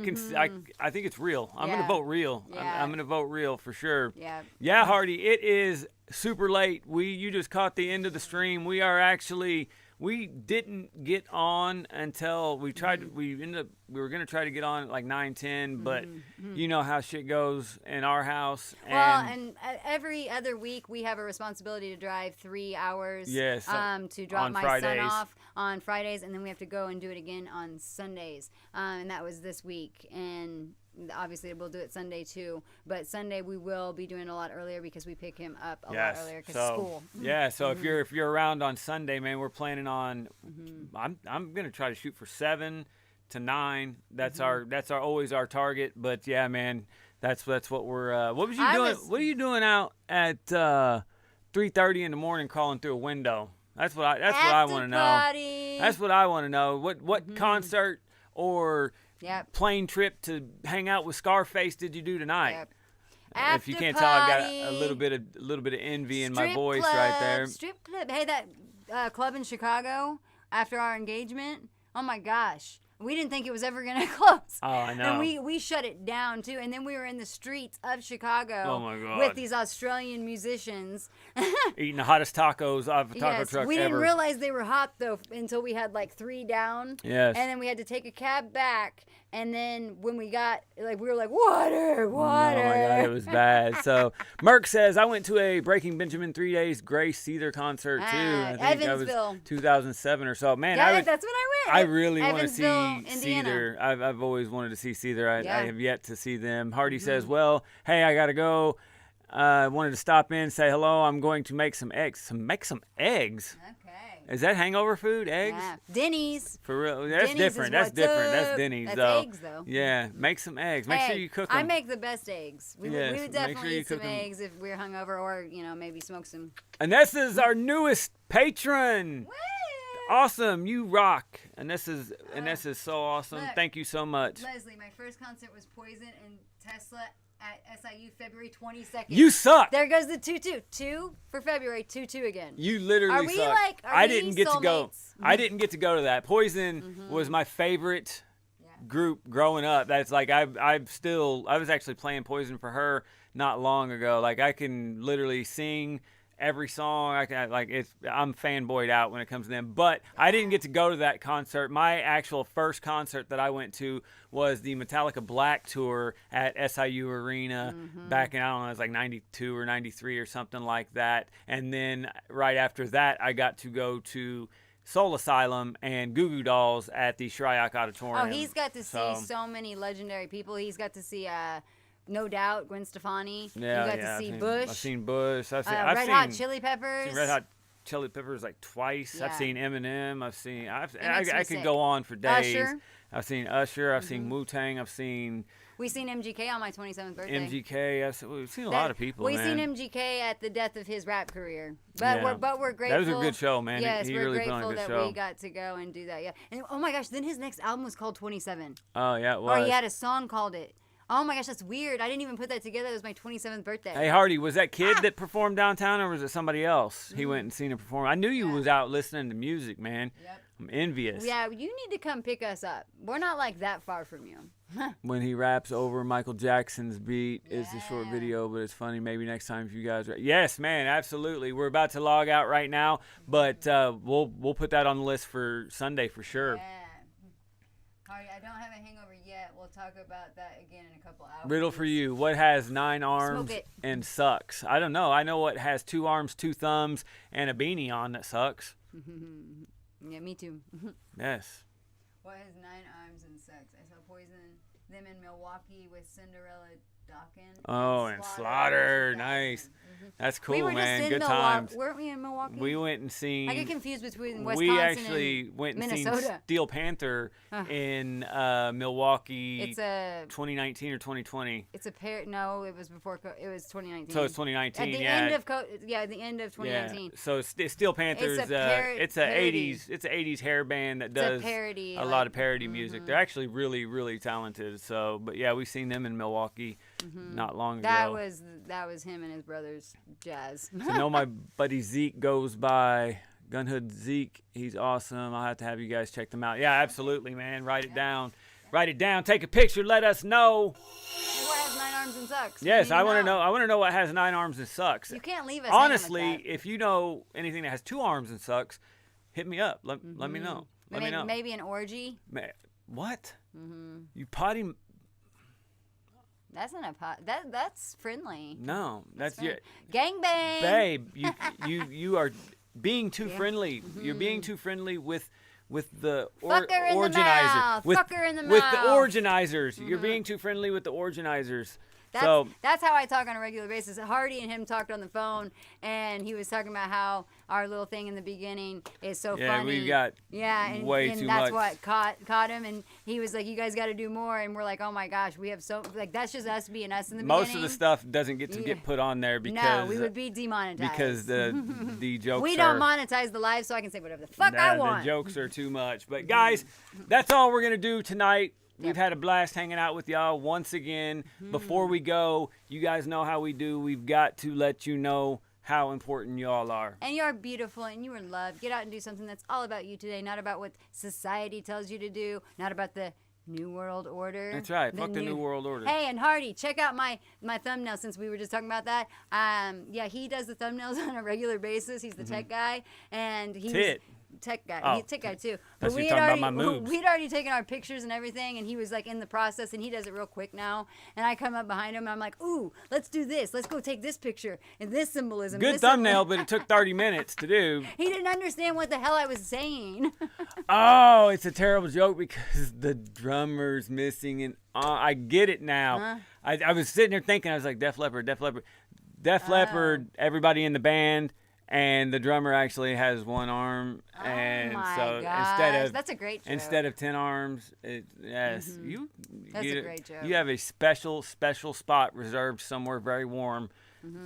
Speaker 3: think it's real. I'm gonna
Speaker 4: Yeah.
Speaker 3: vote real.
Speaker 4: Yeah.
Speaker 3: I'm gonna vote real for sure.
Speaker 4: Yeah.
Speaker 3: Yeah, Hardy. It is super late. You just caught the end of the stream. We didn't get on until we tried. We were gonna try to get on at like 9:10, but you know how shit goes in our house.
Speaker 4: And every other week we have a responsibility to drive 3 hours.
Speaker 3: Yes,
Speaker 4: To drop
Speaker 3: on
Speaker 4: my
Speaker 3: Fridays.
Speaker 4: son off on Fridays, and then we have to go and do it again on Sundays. And that was this week, and obviously we'll do it Sunday too. But Sunday we will be doing a lot earlier because we pick him up a lot earlier because school.
Speaker 3: Yeah, so if you're around on Sunday, man, we're planning on. I'm gonna try to shoot for 7 to 9. That's our always our target. But yeah, man, that's what we're. What was you doing? What are you doing out at 3:30 in the morning, crawling through a window? That's what I want to know. That's what I want to know. What concert or plane trip to hang out with Scarface did you do tonight?
Speaker 4: Yep.
Speaker 3: If you can't tell, I've got a little bit of envy in my voice right there.
Speaker 4: Strip club. Hey, that club in Chicago after our engagement. Oh my gosh. We didn't think it was ever going to close.
Speaker 3: Oh, I know.
Speaker 4: And we shut it down, too. And then we were in the streets of Chicago
Speaker 3: Oh, my God.
Speaker 4: with these Australian musicians.
Speaker 3: Eating the hottest tacos off a taco
Speaker 4: Yes,
Speaker 3: truck
Speaker 4: we didn't
Speaker 3: ever.
Speaker 4: realize they were hot, though, until we had like 3 down.
Speaker 3: Yes.
Speaker 4: And then we had to take a cab back. And then when we got, like, we were like, water.
Speaker 3: Oh my God, it was bad. So Merck says, I went to a Breaking Benjamin 3 Days Grace Seether concert too. I think that was
Speaker 4: Evansville.
Speaker 3: 2007 or so. Man,
Speaker 4: Yeah, that's when I went.
Speaker 3: I really want to see
Speaker 4: Evansville, Indiana.
Speaker 3: Seether. I've always wanted to see Seether. I
Speaker 4: Yeah.
Speaker 3: have yet to see them. Hardy says, well, hey, I got to go. I wanted to stop in, say hello. I'm going to make some eggs. Make some eggs?
Speaker 4: Okay.
Speaker 3: Is that hangover food? Eggs?
Speaker 4: Yeah. Denny's.
Speaker 3: For real? That's
Speaker 4: Denny's
Speaker 3: different.
Speaker 4: is
Speaker 3: That's
Speaker 4: what's
Speaker 3: different.
Speaker 4: up.
Speaker 3: That's Denny's,
Speaker 4: That's
Speaker 3: though.
Speaker 4: eggs, though.
Speaker 3: Yeah, make some eggs. Make sure you cook them.
Speaker 4: I make the best eggs. We
Speaker 3: Yes,
Speaker 4: would
Speaker 3: make sure
Speaker 4: definitely
Speaker 3: you
Speaker 4: eat some
Speaker 3: cook 'em.
Speaker 4: eggs if we're hungover, or maybe smoke some.
Speaker 3: Anessa's our newest patron. Awesome, you rock. Anessa's so awesome.
Speaker 4: look,
Speaker 3: Thank you so much.
Speaker 4: Leslie, my first concert was Poison and Tesla at SIU February 22nd.
Speaker 3: You suck.
Speaker 4: There goes the 2-2. 2 for February, 2-2 again.
Speaker 3: You literally
Speaker 4: Are we
Speaker 3: suck.
Speaker 4: like- are
Speaker 3: I
Speaker 4: we
Speaker 3: didn't get to go.
Speaker 4: soulmates?
Speaker 3: I didn't get to go to that. Poison was my favorite group growing up. That's like I was actually playing Poison for her not long ago. Like I can literally sing every song. I'm fanboyed out when it comes to them. But I didn't get to go to that concert. My actual first concert that I went to was the Metallica Black tour at SIU Arena back in, I don't know, it was like 92 or 93 or something like that. And then right after that, I got to go to Soul Asylum and Goo Goo Dolls at the Shryock Auditorium.
Speaker 4: Oh, he's got to see so many legendary people. He's got to see No Doubt, Gwen Stefani.
Speaker 3: Yeah,
Speaker 4: you got to see Bush.
Speaker 3: I've seen Bush. I've seen
Speaker 4: Red Hot Chili Peppers.
Speaker 3: Seen Red Hot Chili Peppers like twice.
Speaker 4: Yeah.
Speaker 3: I've seen Eminem.
Speaker 4: makes
Speaker 3: I
Speaker 4: me
Speaker 3: could
Speaker 4: sick.
Speaker 3: go on for days.
Speaker 4: Usher.
Speaker 3: I've seen Usher. I've seen Wu-Tang. I've seen
Speaker 4: We seen MGK on my 27th birthday.
Speaker 3: MGK. We've seen a lot of people,
Speaker 4: We
Speaker 3: man.
Speaker 4: seen MGK at the death of his rap career. But
Speaker 3: Yeah.
Speaker 4: we're grateful.
Speaker 3: That was a good show, man.
Speaker 4: Yes,
Speaker 3: He
Speaker 4: we're
Speaker 3: really put on a
Speaker 4: grateful
Speaker 3: good
Speaker 4: that
Speaker 3: show.
Speaker 4: we got to go and do that. Yeah. And oh my gosh, then his next album was called 27.
Speaker 3: Oh, yeah, it
Speaker 4: Or
Speaker 3: was.
Speaker 4: he had a song called it. Oh my gosh, that's weird. I didn't even put that together. It was my 27th birthday.
Speaker 3: Hey, Hardy, was that kid that performed downtown or was it somebody else? He went and seen him perform. I knew you was out listening to music, man.
Speaker 4: Yep.
Speaker 3: I'm envious.
Speaker 4: Yeah, you need to come pick us up. We're not like that far from you.
Speaker 3: When he raps over Michael Jackson's beat is the short
Speaker 4: Yeah.
Speaker 3: video, but it's funny. Maybe next time if you guys are. Yes, man, absolutely. We're about to log out right now, but we'll put that on the list for Sunday for sure.
Speaker 4: Yeah. Hardy, I don't have a hangover yet. We'll talk about that again in a couple hours.
Speaker 3: Riddle for you. What has 9 arms
Speaker 4: it.
Speaker 3: and sucks? I don't know. I know what has 2 arms, 2 thumbs, and a beanie on that sucks.
Speaker 4: Yeah, me too.
Speaker 3: Yes.
Speaker 4: What has 9 arms and sucks? I saw Poison, them in Milwaukee with Cinderella Dawkins.
Speaker 3: Oh, and Slaughter. Nice. That's cool,
Speaker 4: we were
Speaker 3: man.
Speaker 4: just in
Speaker 3: Good
Speaker 4: Milwaukee.
Speaker 3: times.
Speaker 4: Weren't we in Milwaukee?
Speaker 3: We went and seen.
Speaker 4: I get confused between Wisconsin
Speaker 3: We actually
Speaker 4: and
Speaker 3: went and seen
Speaker 4: Minnesota.
Speaker 3: Steel Panther in Milwaukee.
Speaker 4: It's a
Speaker 3: 2019 or 2020.
Speaker 4: it's a pair. No, it was before. It was 2019.
Speaker 3: So it's 2019.
Speaker 4: At the
Speaker 3: yeah.
Speaker 4: end of the end of 2019.
Speaker 3: Yeah. So Steel Panther's
Speaker 4: It's a
Speaker 3: it's a
Speaker 4: parody.
Speaker 3: 80s hair band that
Speaker 4: It's
Speaker 3: does
Speaker 4: a parody.
Speaker 3: a lot of parody music. They're actually really talented. So, but yeah, we seen them in Milwaukee not long ago.
Speaker 4: That was him and his brothers jazz.
Speaker 3: So I know my buddy Zeke goes by Gunhood Zeke. He's awesome. I'll have to have you guys check them out. Yeah, absolutely, man. Write it down. Write it down. Take a picture. Let us know.
Speaker 4: What has 9 arms and sucks?
Speaker 3: Yes,
Speaker 4: We
Speaker 3: I
Speaker 4: need
Speaker 3: want to know. I want to know what has 9 arms and sucks.
Speaker 4: You can't leave us hanging
Speaker 3: Honestly,
Speaker 4: with that.
Speaker 3: if you know anything that has 2 arms and sucks, hit me up. Let me know. Let me know.
Speaker 4: Maybe an orgy.
Speaker 3: What? You potty?
Speaker 4: That's not a pot. That's friendly.
Speaker 3: No, that's your
Speaker 4: Gangbang.
Speaker 3: babe. You are being too friendly. You're being too friendly with the
Speaker 4: Fuck her in the
Speaker 3: organizer.
Speaker 4: mouth.
Speaker 3: With,
Speaker 4: Fuck her in the
Speaker 3: with the
Speaker 4: mouth.
Speaker 3: organizers. You're being too friendly with the organizers.
Speaker 4: That's how I talk on a regular basis. Hardy and him talked on the phone, and he was talking about how our little thing in the beginning is so
Speaker 3: yeah,
Speaker 4: funny.
Speaker 3: we've got
Speaker 4: and
Speaker 3: way
Speaker 4: and
Speaker 3: too
Speaker 4: that's
Speaker 3: much.
Speaker 4: what caught him, and he was like, "You guys got to do more." And we're like, "Oh my gosh, we have so like that's just us being us in the
Speaker 3: Most
Speaker 4: beginning."
Speaker 3: of the stuff doesn't get to
Speaker 4: Yeah.
Speaker 3: get put on there because
Speaker 4: no, we would be demonetized
Speaker 3: because the jokes
Speaker 4: we
Speaker 3: are
Speaker 4: don't monetize the live, so I can say whatever the fuck I want.
Speaker 3: The jokes are too much. But guys, that's all we're gonna do tonight. We've had a blast hanging out with y'all once again. Before we go, you guys know how we do. We've got to let you know how important y'all are.
Speaker 4: And you are beautiful and you are loved. Get out and do something that's all about you today, not about what society tells you to do, not about the New World Order.
Speaker 3: That's right. Fuck the New World Order.
Speaker 4: Hey, and Hardy, check out my thumbnail since we were just talking about that. Yeah, he does the thumbnails on a regular basis. He's the tech guy. And he's tech guy.
Speaker 3: Oh,
Speaker 4: He's a tech guy too.
Speaker 3: That's
Speaker 4: But
Speaker 3: what you're talking about, my moves.
Speaker 4: we'd already taken our pictures and everything, and he was like in the process, and he does it real quick now. And I come up behind him, and I'm like, ooh, let's do this. Let's go take this picture and this symbolism.
Speaker 3: Good
Speaker 4: this
Speaker 3: thumbnail, but it took 30 minutes to do.
Speaker 4: He didn't understand what the hell I was saying.
Speaker 3: Oh, it's a terrible joke because the drummer's missing, and I get it now. I was sitting there thinking, I was like, Def Leppard, everybody in the band. And the drummer actually has one arm, and so
Speaker 4: gosh. That's a great joke.
Speaker 3: Instead of 10 arms, that's
Speaker 4: a great joke.
Speaker 3: You have a special spot reserved somewhere very warm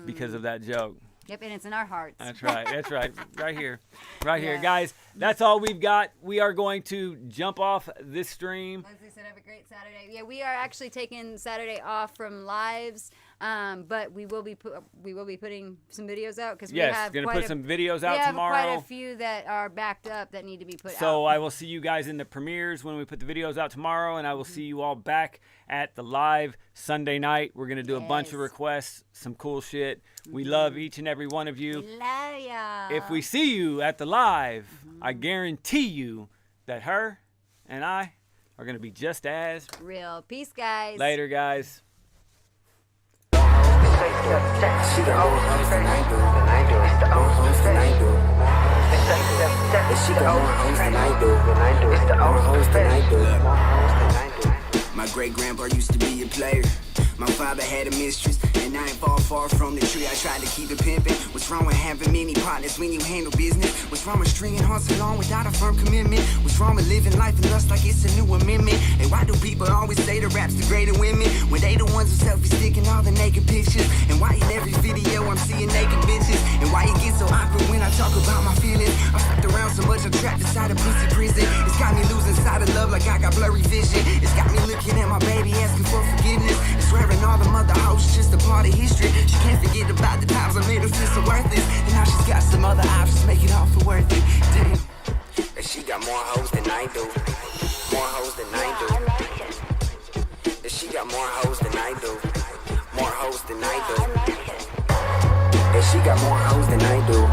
Speaker 3: because of that joke.
Speaker 4: Yep, and it's in our hearts.
Speaker 3: That's right. That's right. Right here, guys. That's all we've got. We are going to jump off this stream.
Speaker 4: Leslie said, "Have a great Saturday." Yeah, we are actually taking Saturday off from lives. But we will be putting some videos out because we have
Speaker 3: gonna put some videos out tomorrow.
Speaker 4: We have quite a few that are backed up that need to be put out.
Speaker 3: So I will see you guys in the premieres when we put the videos out tomorrow, and I will see you all back at the live Sunday night. We're gonna do a bunch of requests, some cool shit. We love each and every one of you.
Speaker 4: We love ya.
Speaker 3: If we see you at the live, I guarantee you that her and I are gonna be just as
Speaker 4: real. Peace, guys.
Speaker 3: Later, guys.
Speaker 8: She got more hoes than I do. More hoes than I do. And she got more hoes than I do. More hoes than I do. My great grandpa used to be a player. My father had a mistress, and I ain't far from the tree. I tried to keep it pimping. What's wrong with having many partners when you handle business? What's wrong with stringing hearts along without a firm commitment? What's wrong with living life and lust like it's a new amendment? And why do people always say the rap's the greater women when they the ones who selfie sticking all the naked pictures? And why in every video I'm seeing naked bitches? And why it gets so awkward when I talk about my feelings? I'm stuck around so much I'm trapped inside a pussy prison. It's got me losing sight of love like I got blurry vision. It's got me looking at my baby asking for forgiveness. And swearing all the mother hoes just a part of history. She can't forget about the times I made her feel so worthless. And now she's got some other options, make it all for worth it. Damn. And she got more hoes than I do. More hoes than I do. And she got more hoes than I do. More hoes than I do. And she got more hoes than I do.